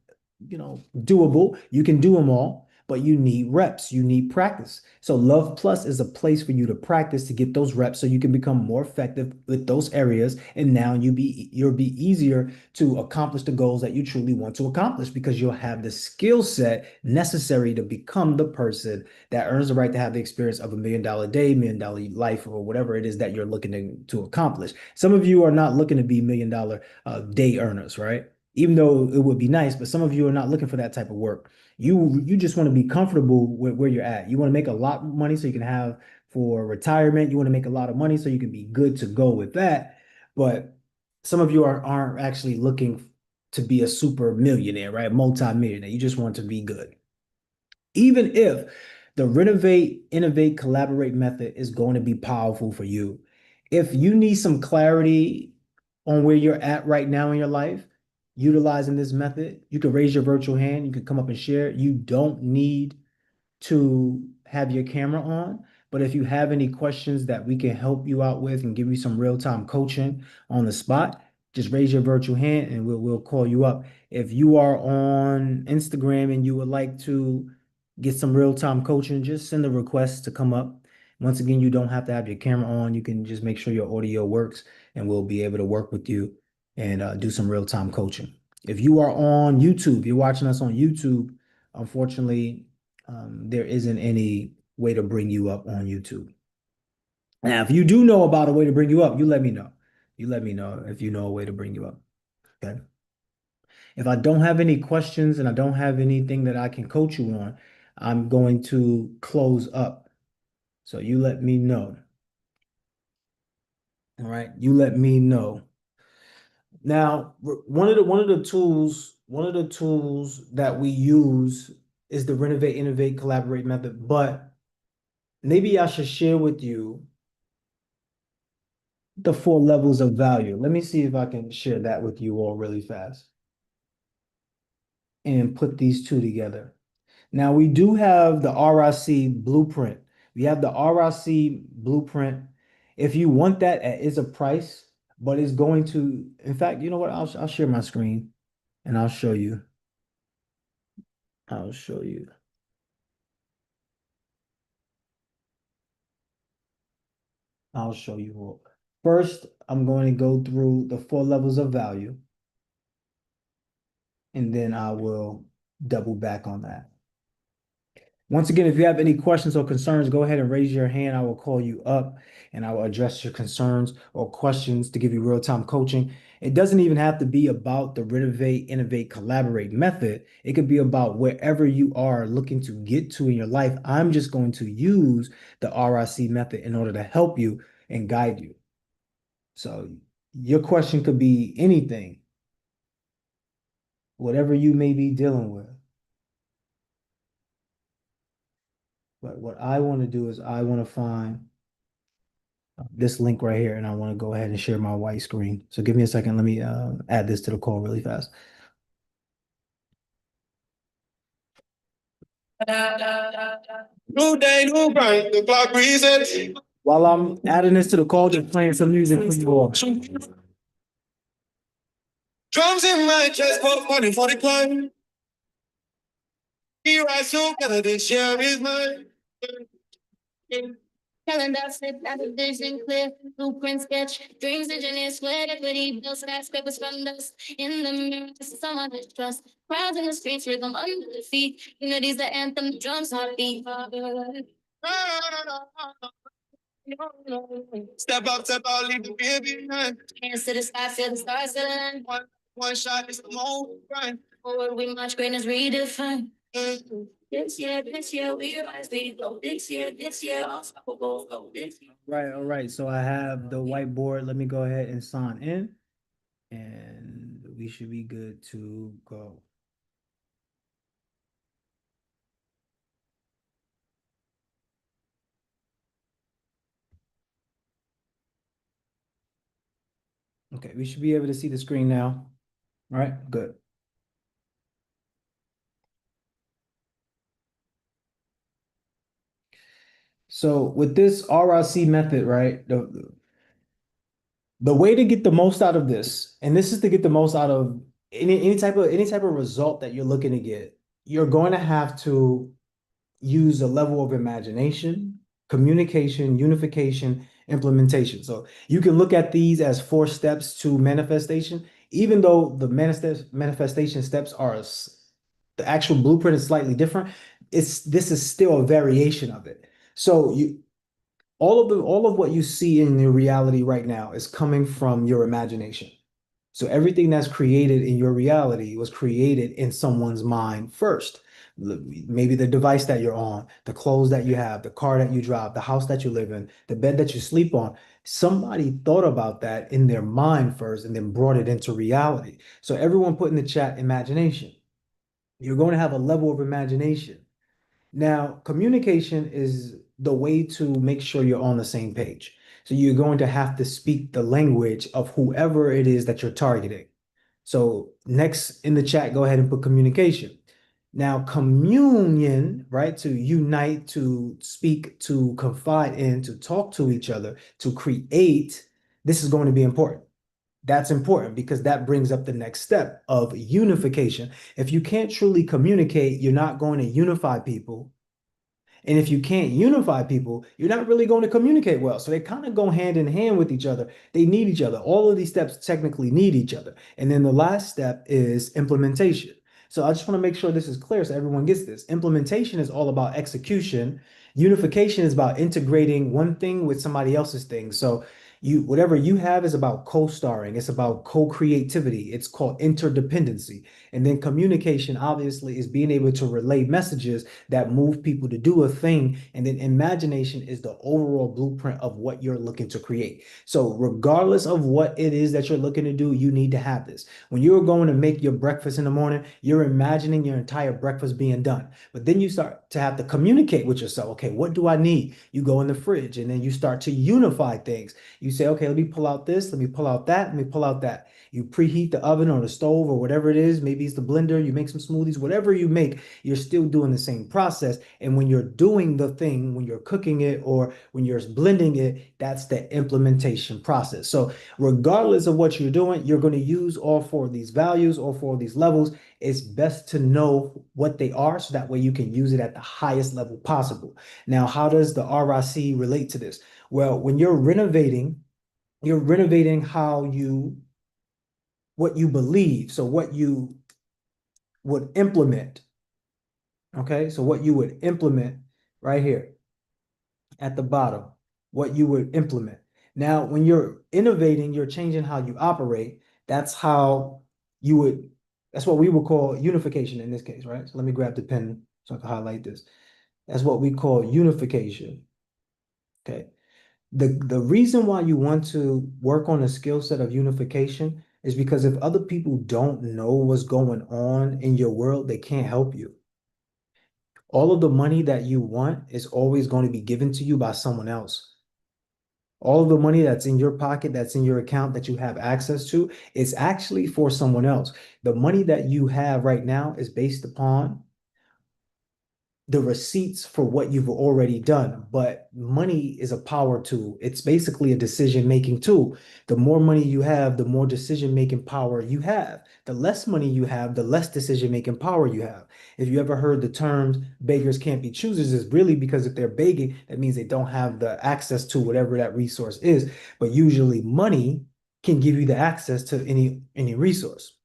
doable. You can do them all, but you need reps. You need practice. So Love Plus is a place for you to practice to get those reps so you can become more effective with those areas. And now you'll be easier to accomplish the goals that you truly want to accomplish because you'll have the skill set necessary to become the person that earns the right to have the experience of $1 million day, $1 million life, or whatever it is that you're looking to accomplish. Some of you are not looking to be $1 million day earners, right? Even though it would be nice, but some of you are not looking for that type of work. You just want to be comfortable with where you're at. You want to make a lot of money so you can have for retirement. You want to make a lot of money so you can be good to go with that. But some of you aren't actually looking to be a super millionaire, right? Multi-millionaire. You just want to be good. Even if the renovate, innovate, collaborate method is going to be powerful for you, if you need some clarity on where you're at right now in your life, utilizing this method, you can raise your virtual hand. You can come up and share. You don't need to have your camera on. But if you have any questions that we can help you out with and give you some real-time coaching on the spot, just raise your virtual hand and we'll call you up. If you are on Instagram and you would like to get some real-time coaching, just send a request to come up. Once again, you don't have to have your camera on. You can just make sure your audio works and we'll be able to work with you and do some real-time coaching. If you are on YouTube, you're watching us on YouTube, unfortunately, there isn't any way to bring you up on YouTube. Now, if you do know about a way to bring you up, you let me know. You let me know if you know a way to bring you up. Okay. If I don't have any questions and I don't have anything that I can coach you on, I'm going to close up. So you let me know. All right. You let me know Now, one of the tools that we use is the renovate, innovate, collaborate method. But maybe I should share with you the 4 levels of value. Let me see if I can share that with you all really fast and put these two together. Now we do have the RIC blueprint. We have the RIC blueprint. If you want that, it is a price, but it's going to, in fact, you know what? I'll share my screen and I'll show you. I'll show you. I'll show you what. First, I'm going to go through the 4 levels of value, and then I will double back on that. Once again, if you have any questions or concerns, go ahead and raise your hand. I will call you up and I will address your concerns or questions to give you real-time coaching. It doesn't even have to be about the renovate, innovate, collaborate method. It could be about wherever you are looking to get to in your life. I'm just going to use the RIC method in order to help you and guide you. So your question could be anything, whatever you may be dealing with. But what I want to do is I want to find this link right here, and I want to go ahead and share my white screen. So give me a second. Let me add this to the call really fast. New day, new grind, the clock resets. While I'm adding this to the call, just playing some music for you all. Drums in my chest, pop money for the climb. Here I so better this year is mine. Calendar flip, now the vision clear, blueprint sketch, dreams engineer, sweat equity, build skyscrapers from dust. In the mirror, someone to trust. Crowds in the streets, rhythm under the feet. Unity's the anthem, the drums heartbeat. Step up, leave the fear behind. Hands to the sky, feel the stars align. One shot is the moment grind. Forward we march, greatness redefined. This year, we rise, we go. This year, unstoppable, go. This year. Right, all right. So I have the whiteboard. Let me go ahead and sign in, and we should be good to go. Okay, we should be able to see the screen now. All right, good. So with this RIC method, right, the way to get the most out of this, and this is to get the most out of any type of result that you're looking to get, you're going to have to use a level of imagination, communication, unification, implementation. So you can look at these as 4 steps to manifestation, even though the manifestation steps are the actual blueprint is slightly different. This is still a variation of it. So all of what you see in your reality right now is coming from your imagination. So everything that's created in your reality was created in someone's mind first. Maybe the device that you're on, the clothes that you have, the car that you drive, the house that you live in, the bed that you sleep on. Somebody thought about that in their mind first and then brought it into reality. So everyone put in the chat imagination. You're going to have a level of imagination. Now, communication is the way to make sure you're on the same page. So you're going to have to speak the language of whoever it is that you're targeting. So next in the chat, go ahead and put communication. Now, communion, right? To unite, to speak, to confide in, to talk to each other, to create. This is going to be important. That's important because that brings up the next step of unification. If you can't truly communicate, you're not going to unify people. And if you can't unify people, you're not really going to communicate well. So they kind of go hand in hand with each other. They need each other. All of these steps technically need each other. And then the last step is implementation. So I just want to make sure this is clear so everyone gets this. Implementation is all about execution. Unification is about integrating one thing with somebody else's thing. So Whatever you have is about co-starring, it's about co-creativity, it's called interdependency. And then communication obviously is being able to relay messages that move people to do a thing. And then imagination is the overall blueprint of what you're looking to create. So regardless of what it is that you're looking to do, you need to have this. When you're going to make your breakfast in the morning, you're imagining your entire breakfast being done. But then you start to have to communicate with yourself. Okay, what do I need? You go in the fridge and then you start to unify things. You say, okay, let me pull out this, let me pull out that, let me pull out that. You preheat the oven or the stove or whatever it is. Maybe it's the blender, you make some smoothies, whatever you make, you're still doing the same process. And when you're doing the thing, when you're cooking it or when you're blending it, that's the implementation process. So regardless of what you're doing, you're going to use all four of these values, all four of these levels. It's best to know what they are so that way you can use it at the highest level possible. Now, how does the RIC relate to this? Well, when you're renovating what you believe. So what you would implement. Okay, so what you would implement right here at the bottom, what you would implement. Now, when you're innovating, you're changing how you operate. That's what we would call unification in this case, right? So let me grab the pen so I can highlight this. That's what we call unification. Okay. The reason why you want to work on a skill set of unification is because if other people don't know what's going on in your world, they can't help you. All of the money that you want is always going to be given to you by someone else. All of the money that's in your pocket, that's in your account, that you have access to, is actually for someone else. The money that you have right now is based upon the receipts for what you've already done. But money is a power tool. It's basically a decision-making tool. The more money you have, the more decision-making power you have. The less money you have, the less decision-making power you have. If you ever heard the terms beggars can't be choosers, is really because if they're begging, that means they don't have the access to whatever that resource is. But usually money can give you the access to any resource.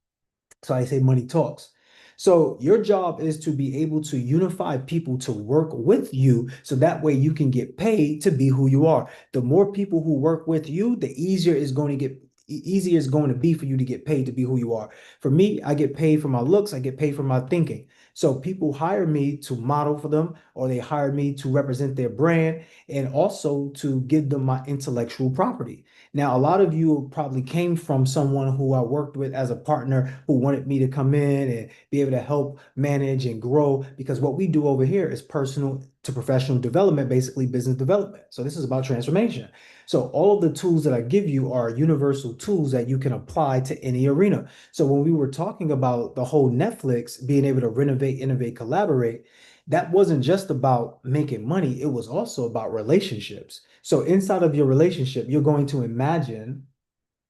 So I say money talks. So your job is to be able to unify people to work with you so that way you can get paid to be who you are. The more people who work with you, the easier it's going to be for you to get paid to be who you are. For me, I get paid for my looks, I get paid for my thinking. So people hire me to model for them, or they hire me to represent their brand and also to give them my intellectual property. Now, a lot of you probably came from someone who I worked with as a partner who wanted me to come in and be able to help manage and grow, because what we do over here is personal to professional development, basically business development. So this is about transformation. So all of the tools that I give you are universal tools that you can apply to any arena. So when we were talking about the whole Netflix being able to renovate, innovate, collaborate, that wasn't just about making money. It was also about relationships. So inside of your relationship, you're going to imagine,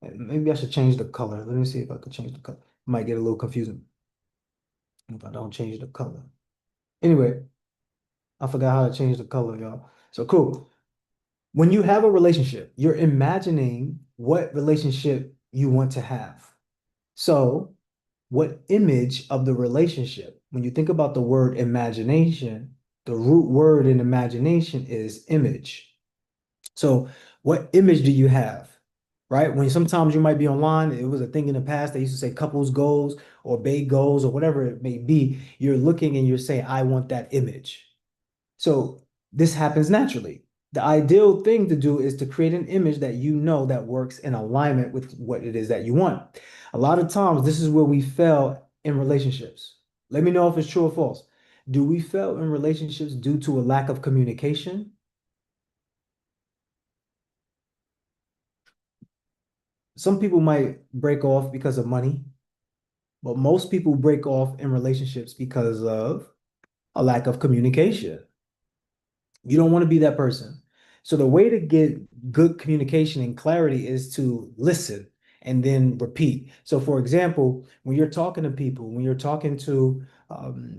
maybe I should change the color. Let me see if I could change the color. Might get a little confusing if I don't change the color. Anyway, I forgot how to change the color, y'all. So cool. When you have a relationship, you're imagining what relationship you want to have. So what image of the relationship, when you think about the word imagination, the root word in imagination is image. So what image do you have, right? When sometimes you might be online, it was a thing in the past, they used to say couples goals or bae goals or whatever it may be. You're looking and you're saying, I want that image. So this happens naturally. The ideal thing to do is to create an image that you know that works in alignment with what it is that you want. A lot of times, this is where we fail in relationships. Let me know if it's true or false. Do we fail in relationships due to a lack of communication? Some people might break off because of money, but most people break off in relationships because of a lack of communication. You don't want to be that person. So the way to get good communication and clarity is to listen and then repeat. So for example, when you're talking to people, when you're talking to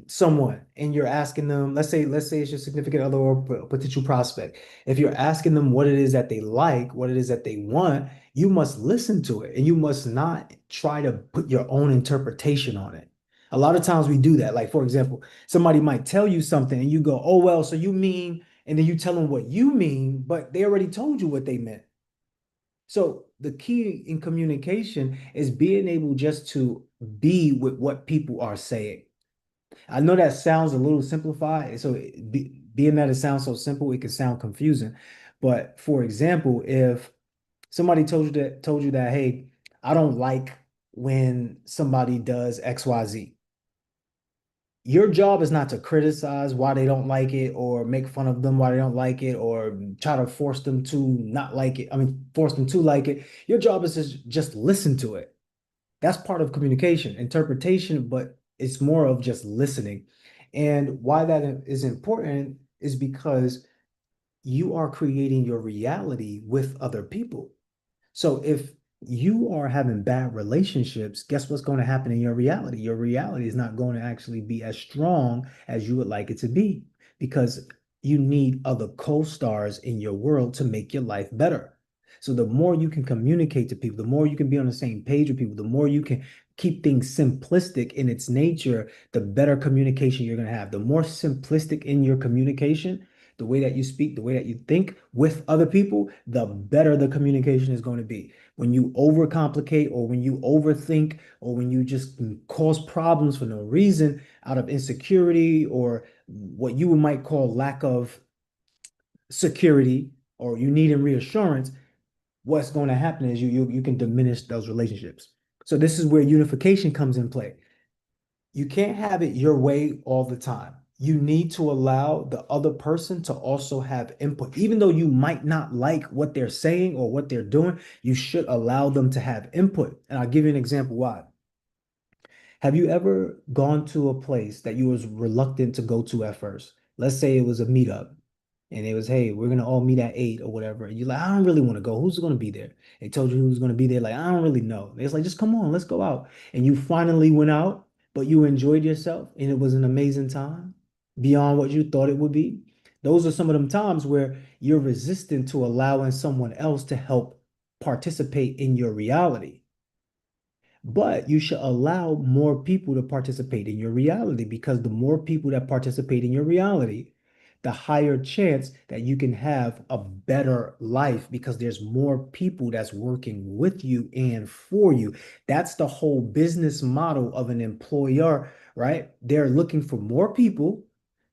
someone and you're asking them, let's say it's your significant other or potential prospect. If you're asking them what it is that they like, what it is that they want, you must listen to it and you must not try to put your own interpretation on it. A lot of times we do that. Like, for example, somebody might tell you something and you go, oh, well, so you mean, and then you tell them what you mean, but they already told you what they meant. So the key in communication is being able just to be with what people are saying. I know that sounds a little simplified. So being that it sounds so simple, it can sound confusing. But for example, if somebody told you that, hey, I don't like when somebody does XYZ. Your job is not to criticize why they don't like it or make fun of them why they don't like it or try to force them to not like it. I mean, force them to like it. Your job is to just listen to it. That's part of communication, interpretation, but it's more of just listening. And why that is important is because you are creating your reality with other people. So if you are having bad relationships, guess what's going to happen in your reality? Your reality is not going to actually be as strong as you would like it to be because you need other co-stars in your world to make your life better. So the more you can communicate to people, the more you can be on the same page with people, the more you can keep things simplistic in its nature, the better communication you're going to have. The more simplistic in your communication, the way that you speak, the way that you think with other people, the better the communication is going to be. When you overcomplicate or when you overthink or when you just cause problems for no reason out of insecurity or what you might call lack of security or you need reassurance, what's going to happen is you can diminish those relationships. So this is where unification comes in play. You can't have it your way all the time. You need to allow the other person to also have input. Even though you might not like what they're saying or what they're doing, you should allow them to have input. And I'll give you an example why. Have you ever gone to a place that you was reluctant to go to at first? Let's say it was a meetup and it was, hey, we're gonna all meet at 8 or whatever. And you're like, I don't really want to go. Who's gonna be there? They told you who's gonna be there. Like, I don't really know. It's like, just come on, let's go out. And you finally went out, but you enjoyed yourself and it was an amazing time beyond what you thought it would be. Those are some of them times where you're resistant to allowing someone else to help participate in your reality. But you should allow more people to participate in your reality because the more people that participate in your reality, the higher chance that you can have a better life because there's more people that's working with you and for you. That's the whole business model of an employer, right? They're looking for more people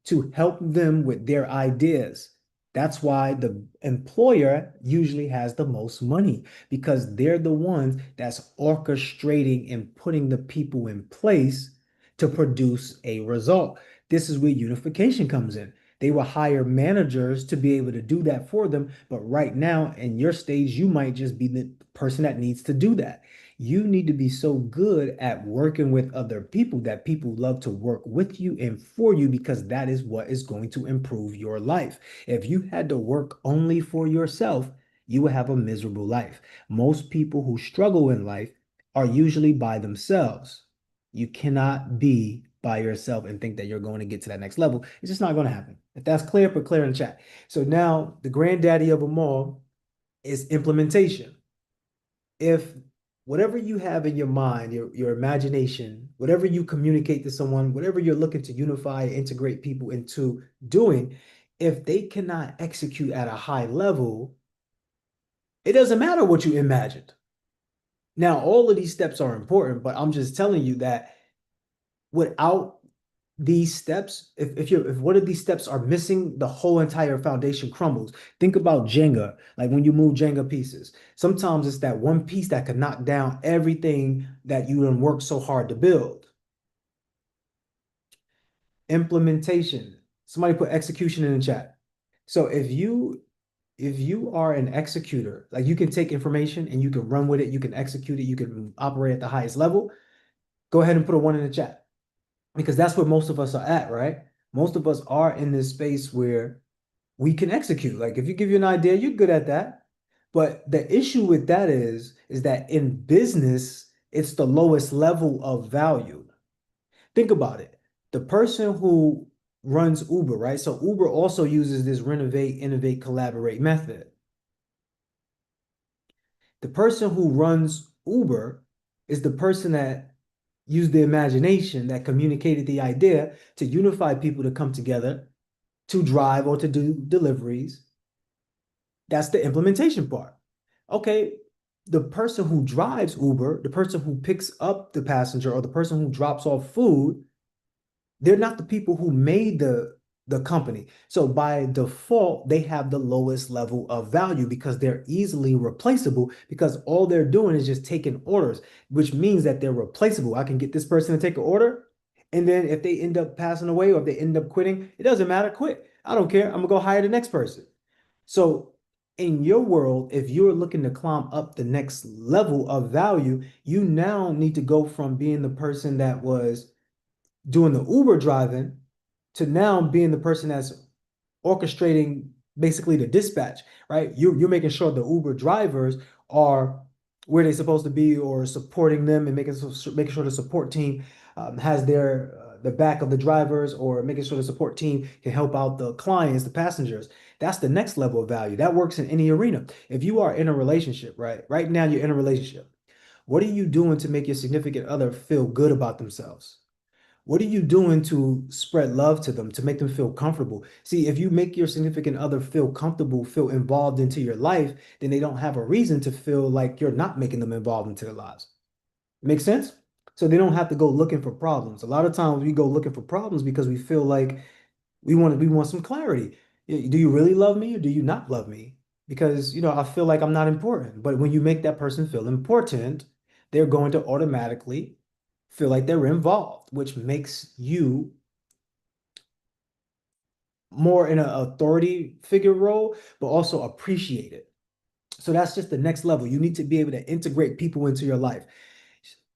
to help them with their ideas. That's why the employer usually has the most money because they're the ones that's orchestrating and putting the people in place to produce a result. This is where unification comes in. They will hire managers to be able to do that for them. But right now, in your stage, you might just be the person that needs to do that. You need to be so good at working with other people that people love to work with you and for you because that is what is going to improve your life. If you had to work only for yourself, you would have a miserable life. Most people who struggle in life are usually by themselves. You cannot be by yourself and think that you're going to get to that next level. It's just not going to happen. If that's clear, put clear in the chat. So now the granddaddy of them all is implementation. If whatever you have in your mind, your imagination, whatever you communicate to someone, whatever you're looking to unify, integrate people into doing, if they cannot execute at a high level, it doesn't matter what you imagined. Now, all of these steps are important, but I'm just telling you that without these steps, if one of these steps are missing, the whole entire foundation crumbles. Think about Jenga, like when you move Jenga pieces. Sometimes it's that one piece that can knock down everything that you done worked so hard to build. Implementation. Somebody put execution in the chat. So if you are an executor, like you can take information and you can run with it, you can execute it, you can operate at the highest level, go ahead and put a 1 in the chat. Because that's where most of us are at, right? Most of us are in this space where we can execute. Like if you give you an idea, you're good at that. But the issue with that is that in business, it's the lowest level of value. Think about it. The person who runs Uber, right? So Uber also uses this renovate, innovate, collaborate method. The person who runs Uber is the person that used the imagination, that communicated the idea to unify people to come together to drive or to do deliveries. That's the implementation part. Okay, the person who drives Uber, the person who picks up the passenger, or the person who drops off food, they're not the people who made the company. So by default, they have the lowest level of value because they're easily replaceable, because all they're doing is just taking orders, which means that they're replaceable. I can get this person to take an order, and then if they end up passing away or if they end up quitting, it doesn't matter, quit. I don't care. I'm gonna go hire the next person. So in your world, if you're looking to climb up the next level of value, you now need to go from being the person that was doing the Uber driving to now being the person that's orchestrating basically the dispatch, right? You're making sure the Uber drivers are where they're supposed to be, or supporting them, and making sure the support team has the back of the drivers, or making sure the support team can help out the clients, the passengers. That's the next level of value. That works in any arena. If you are in a relationship, right? Right now you're in a relationship. What are you doing to make your significant other feel good about themselves? What are you doing to spread love to them, to make them feel comfortable? See, if you make your significant other feel comfortable, feel involved into your life, then they don't have a reason to feel like you're not making them involved into their lives. Make sense? So they don't have to go looking for problems. A lot of times we go looking for problems because we feel like we want some clarity. Do you really love me, or do you not love me? Because, I feel like I'm not important. But when you make that person feel important, they're going to automatically feel like they're involved, which makes you more in an authority figure role, but also appreciate it. So that's just the next level. You need to be able to integrate people into your life.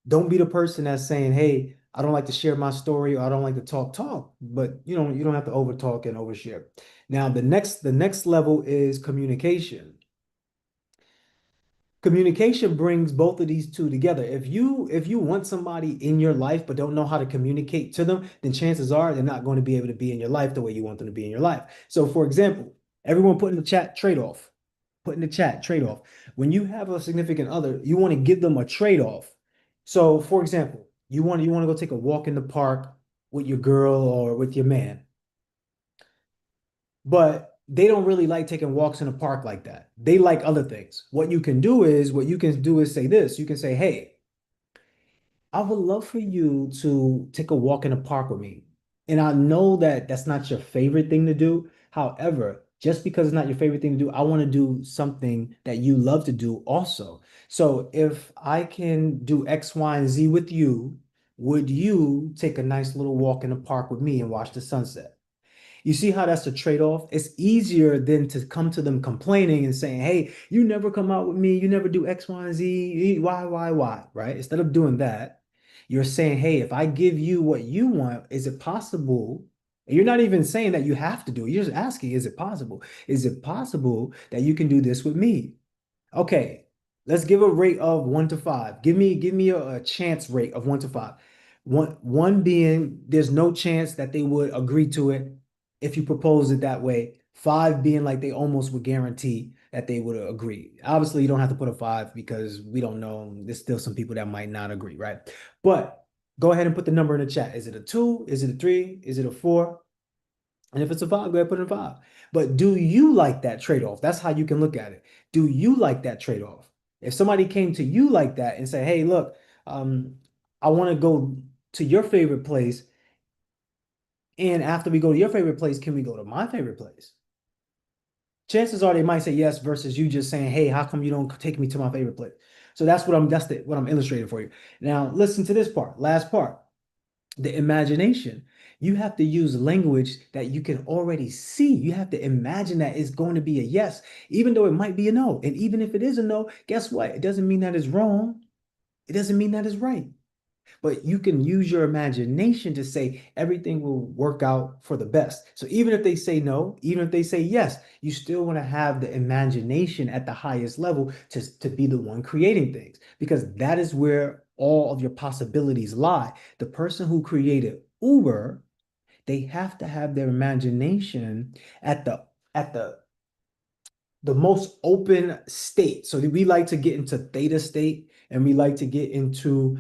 Don't be the person that's saying, "Hey, I don't like to share my story, or I don't like to talk," but you don't have to overtalk and overshare. Now, the next level is communication. Communication brings both of these two together. If you want somebody in your life but don't know how to communicate to them, then chances are they're not going to be able to be in your life the way you want them to be in your life. So, for example, everyone put in the chat trade-off. Put in the chat trade-off. When you have a significant other, you want to give them a trade-off. So, for example, you want to go take a walk in the park with your girl or with your man, but they don't really like taking walks in a park like that. They like other things. What you can do is say this. You can say, "Hey, I would love for you to take a walk in a park with me." And I know that that's not your favorite thing to do. However, just because it's not your favorite thing to do, I want to do something that you love to do also. So if I can do X, Y, and Z with you, would you take a nice little walk in the park with me and watch the sunset? You see how that's a trade-off? It's easier than to come to them complaining and saying, "Hey, you never come out with me, you never do X, Y, and Z, why?" Right? Instead of doing that, you're saying, "Hey, if I give you what you want, is it possible?" And you're not even saying that you have to do it. You're just asking, is it possible? Is it possible that you can do this with me? Okay, let's give a rate of 1 to 5. Give me a chance rate of 1 to 5. One being there's no chance that they would agree to it if you propose it that way. 5 being like they almost would guarantee that they would agree. Obviously, you don't have to put a 5 because we don't know. There's still some people that might not agree, right? But go ahead and put the number in the chat. Is it a 2? Is it a 3? Is it a 4? And if it's a 5, go ahead and put it in 5. But do you like that trade-off? That's how you can look at it. Do you like that trade-off? If somebody came to you like that and say, "Hey, look, I want to go to your favorite place, and after we go to your favorite place, can we go to my favorite place?" Chances are they might say yes, versus you just saying, "Hey, how come you don't take me to my favorite place?" So that's what I'm illustrating for you. Now, listen to this part, last part. The imagination. You have to use language that you can already see. You have to imagine that it's going to be a yes, even though it might be a no. And even if it is a no, guess what? It doesn't mean that it's wrong. It doesn't mean that it's right. But you can use your imagination to say everything will work out for the best. So even if they say no, even if they say yes, you still want to have the imagination at the highest level to be the one creating things, because that is where all of your possibilities lie. The person who created Uber, they have to have their imagination at the most open state. So we like to get into theta state, and we like to get into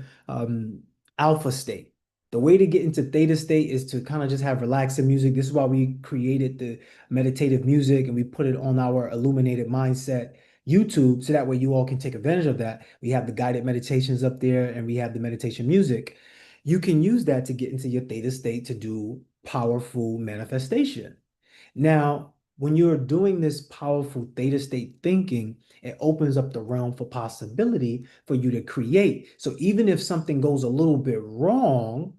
alpha state. The way to get into theta state is to kind of just have relaxing music. This is why we created the meditative music and we put it on our illuminated mindset YouTube, so that way you all can take advantage of that. We have the guided meditations up there and we have the meditation music. You can use that to get into your theta state to do powerful manifestation. Now, when you're doing this powerful theta state thinking, it opens up the realm for possibility for you to create. So even if something goes a little bit wrong,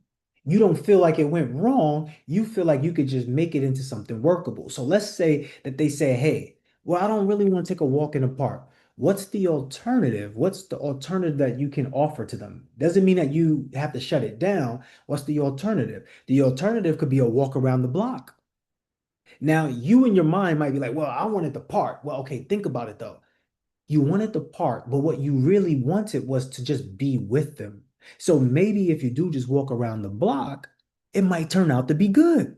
you don't feel like it went wrong. You feel like you could just make it into something workable. So let's say that they say, hey, well, I don't really want to take a walk in the park. What's the alternative? What's the alternative that you can offer to them? Doesn't mean that you have to shut it down. What's the alternative? The alternative could be a walk around the block. Now, you in your mind might be like, well, I wanted the park. Well, okay, think about it though. You wanted the park, but what you really wanted was to just be with them. So maybe if you do just walk around the block, it might turn out to be good,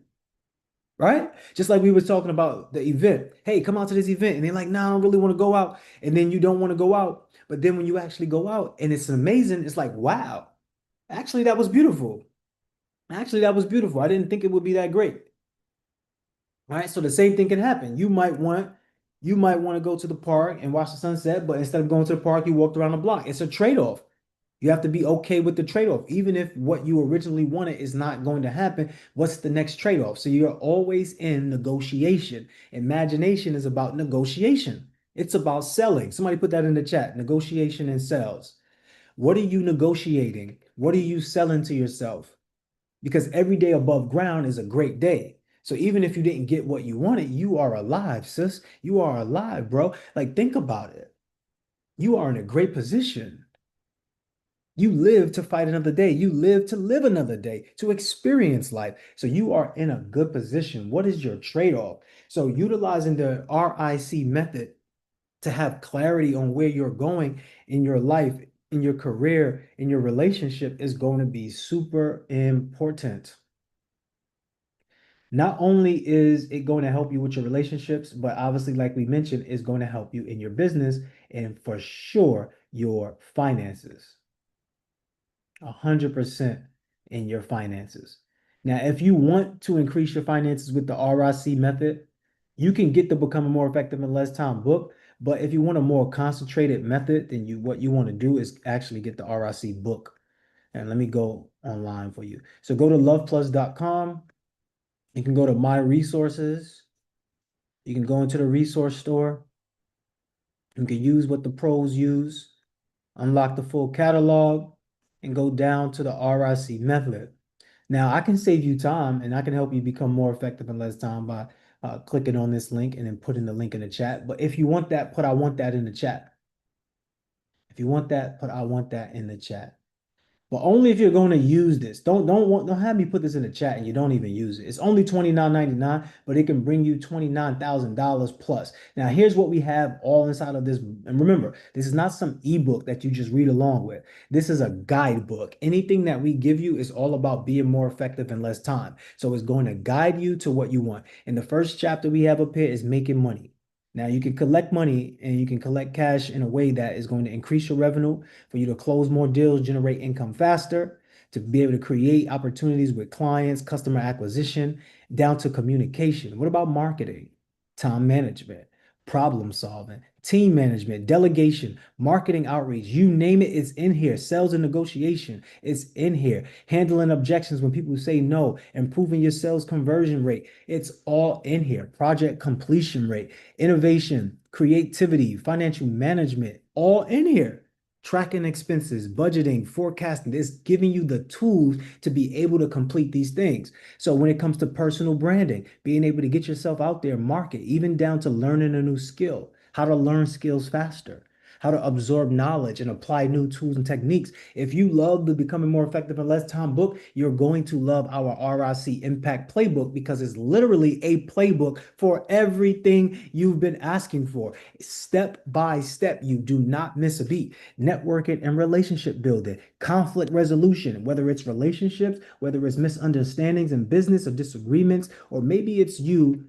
right? Just like we were talking about the event. Hey, come out to this event. And they're like, nah, I don't really want to go out. And then you don't want to go out. But then when you actually go out and it's amazing, it's like, wow, actually, that was beautiful. Actually, that was beautiful. I didn't think it would be that great. All right, so the same thing can happen. You might want to go to the park and watch the sunset, but instead of going to the park, you walked around the block. It's a trade-off. You have to be okay with the trade-off. Even if what you originally wanted is not going to happen, what's the next trade-off? So you're always in negotiation. Imagination is about negotiation. It's about selling. Somebody put that in the chat. Negotiation and sales. What are you negotiating? What are you selling to yourself? Because every day above ground is a great day. So even if you didn't get what you wanted, you are alive, sis. You are alive, bro. Like, think about it. You are in a great position. You live to fight another day. You live to live another day, to experience life. So you are in a good position. What is your trade-off? So utilizing the RIC method to have clarity on where you're going in your life, in your career, in your relationship is going to be super important. Not only is it going to help you with your relationships, but obviously, like we mentioned, it's going to help you in your business and for sure your finances. 100% in your finances. Now, if you want to increase your finances with the RIC method, you can get the Becoming More Effective in Less Time book. But if you want a more concentrated method, then what you want to do is actually get the RIC book. And let me go online for you. So go to loveplus.com. You can go to My Resources. You can go into the resource store. You can use what the pros use, unlock the full catalog, and go down to the RIC method. Now, I can save you time and I can help you become more effective in less time by clicking on this link and then putting the link in the chat. But if you want that, put I want that in the chat. If you want that, put I want that in the chat. But only if you're going to use this. Don't have me put this in the chat and you don't even use it. It's only $29.99, but it can bring you $29,000 plus. Now, here's what we have all inside of this. And remember, this is not some ebook that you just read along with. This is a guidebook. Anything that we give you is all about being more effective in less time. So it's going to guide you to what you want. And the first chapter we have up here is making money. Now you can collect money and you can collect cash in a way that is going to increase your revenue for you to close more deals, generate income faster, to be able to create opportunities with clients, customer acquisition, down to communication. What about marketing, time management, problem solving, team management, delegation, marketing outreach, you name it, it's in here. Sales and negotiation, it's in here. Handling objections when people say no, improving your sales conversion rate, it's all in here. Project completion rate, innovation, creativity, financial management, all in here. Tracking expenses, budgeting, forecasting, it's giving you the tools to be able to complete these things. So when it comes to personal branding, being able to get yourself out there, market, even down to learning a new skill, how to learn skills faster, how to absorb knowledge and apply new tools and techniques. If you love the Becoming More Effective in Less Time book, you're going to love our RIC Impact Playbook because it's literally a playbook for everything you've been asking for. Step by step, you do not miss a beat. Networking and relationship building, conflict resolution, whether it's relationships, whether it's misunderstandings in business or disagreements, or maybe it's you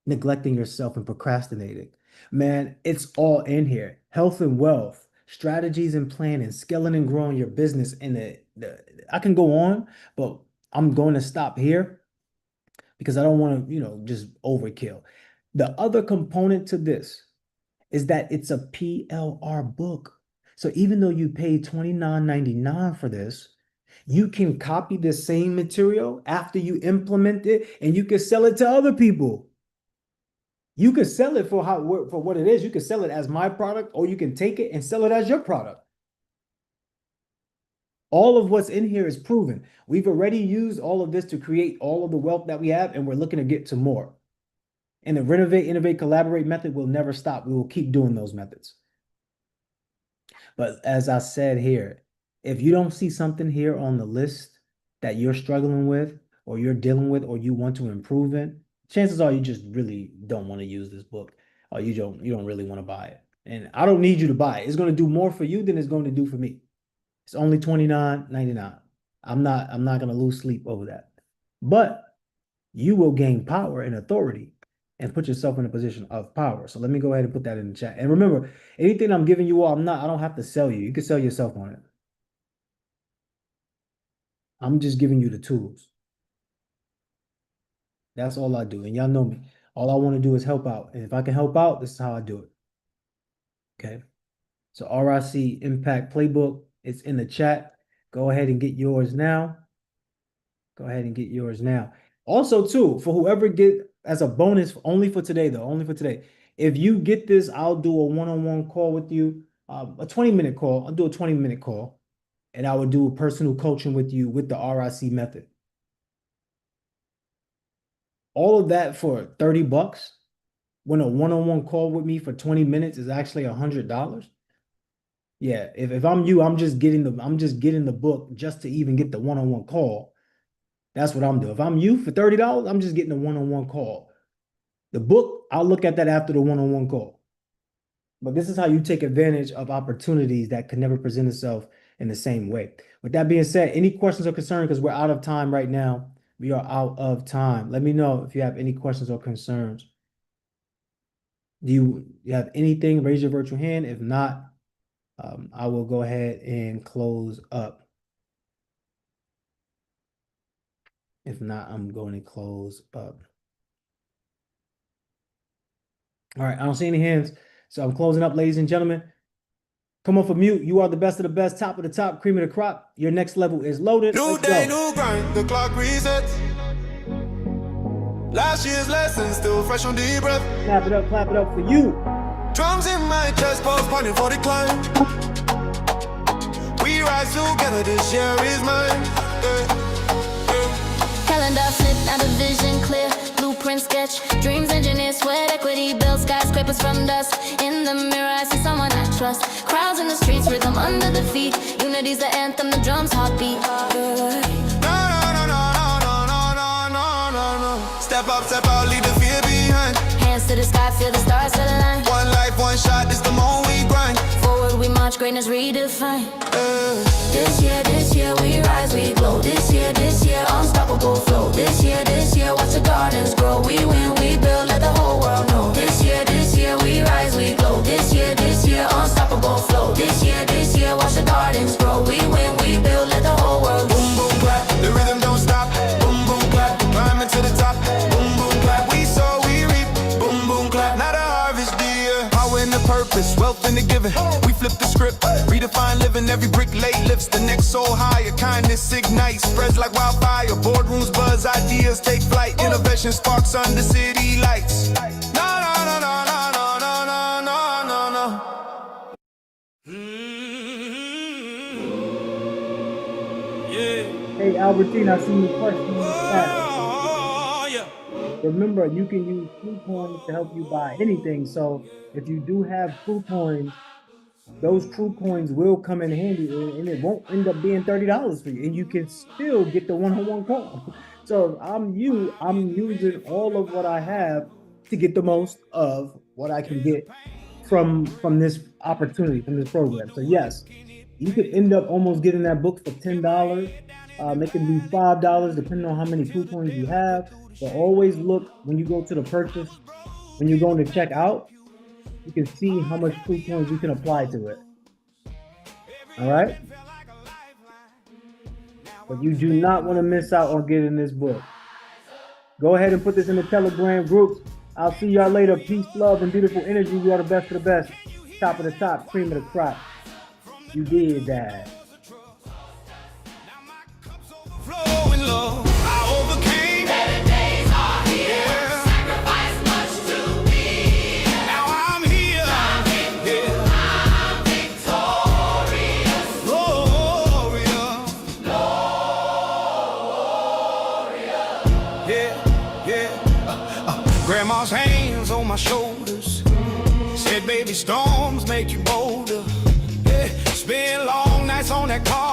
neglecting yourself and procrastinating. Man, it's all in here. Health and wealth, strategies and planning, scaling and growing your business. And I can go on, but I'm going to stop here because I don't want to, just overkill. The other component to this is that it's a PLR book. So even though you paid $29.99 for this, you can copy the same material after you implement it, and you can sell it to other people. You could sell it for what it is. You could sell it as my product, or you can take it and sell it as your product. All of what's in here is proven. We've already used all of this to create all of the wealth that we have, and we're looking to get to more. And the renovate, innovate, collaborate method will never stop. We will keep doing those methods. But as I said here, if you don't see something here on the list that you're struggling with, or you're dealing with, or you want to improve in, chances are you just really don't want to use this book, or you don't really want to buy it. And I don't need you to buy it. It's going to do more for you than it's going to do for me. It's only $29.99. I'm not going to lose sleep over that. But you will gain power and authority and put yourself in a position of power. So let me go ahead and put that in the chat. And remember, anything I'm giving you all, I don't have to sell you. You can sell yourself on it. I'm just giving you the tools. That's all I do. And y'all know me. All I want to do is help out. And if I can help out, this is how I do it. Okay. So RIC Impact Playbook, it's in the chat. Go ahead and get yours now. Go ahead and get yours now. Also, too, for whoever get as a bonus, only for today, though, only for today. If you get this, I'll do a one-on-one call with you, a 20-minute call. I'll do a 20-minute call, and I will do a personal coaching with you with the RIC method. All of that for $30, when a one-on-one call with me for 20 minutes is actually $100. Yeah, if I'm you, I'm just getting the book just to even get the one-on-one call. That's what I'm doing. If I'm you for $30, I'm just getting a one-on-one call. The book, I'll look at that after the one-on-one call. But this is how you take advantage of opportunities that could never present itself in the same way. With that being said, any questions or concerns, because we're out of time right now. We are out of time. Let me know if you have any questions or concerns. Do you have anything? Raise your virtual hand. If not, I will go ahead and close up. If not, I'm going to close up. All right, I don't see any hands, so I'm closing up, ladies and gentlemen. Come off of mute. You are the best of the best, top of the top, cream of the crop. Your next level is loaded. New Let's day, go. new grind, the clock resets. Last year's lesson still fresh on the breath. Clap it up for you. Drums in my chest, pulse pointing for the climb. We rise together, this year is mine. Calendar flip, now the vision clear. Blueprint sketch, dreams engineer, sweat equity, build skyscrapers from dust. In the mirror, I see someone I trust. Crowds in the streets, rhythm under the feet. Unity's the anthem, the drums heartbeat. No. Step up, step out, leave the fear behind. Hands to the sky, feel the stars align. One life, one shot, this the moment we grind. Forward we march, greatness redefined. This year we rise, we glow. This year, unstoppable flow. This year, watch the gardens grow. We win, we build, let the whole world know. This year we rise, we glow. This year, unstoppable flow. This year, watch the gardens grow. We win, we build, let the whole world know. Boom, boom, clap, the rhythm don't stop. Boom, boom, clap, climbing to the top. Boom, boom, clap, we sow, we reap. Boom, boom, clap, now the harvest year. Power in the purpose, wealth in the giving. We flip the script, redefine living. Every brick laid lifts the next soul higher. Kindness ignites, spreads like wildfire. Boardrooms buzz, ideas take flight. Innovation sparks under city lights. No. Hey, Albertine, I see your question in the chat. Oh, yeah. Remember, you can use coupons to help you buy anything. So if you do have coupons, those coupons will come in handy, and it won't end up being $30 for you, and you can still get the one-on-one call. So if I'm you, I'm using all of what I have to get the most of what I can get from this opportunity, from this program. So yes, you could end up almost getting that book for $10. It can be $5 depending on how many coupons you have. But always look when you go to the purchase, when you're going to check out, you can see how much coupons you can apply to it. All right? But you do not want to miss out on getting this book. Go ahead and put this in the Telegram groups. I'll see y'all later. Peace, love, and beautiful energy. You are the best of the best. Top of the top, cream of the crop. You did that. Flowing love, I overcame. Better days are here. Sacrifice much to me. Now I'm here. I'm victorious. Glorious. Yeah, yeah. Grandma's hands on my shoulders. Said, baby, storms make you bolder. Yeah, spend long nights on that car.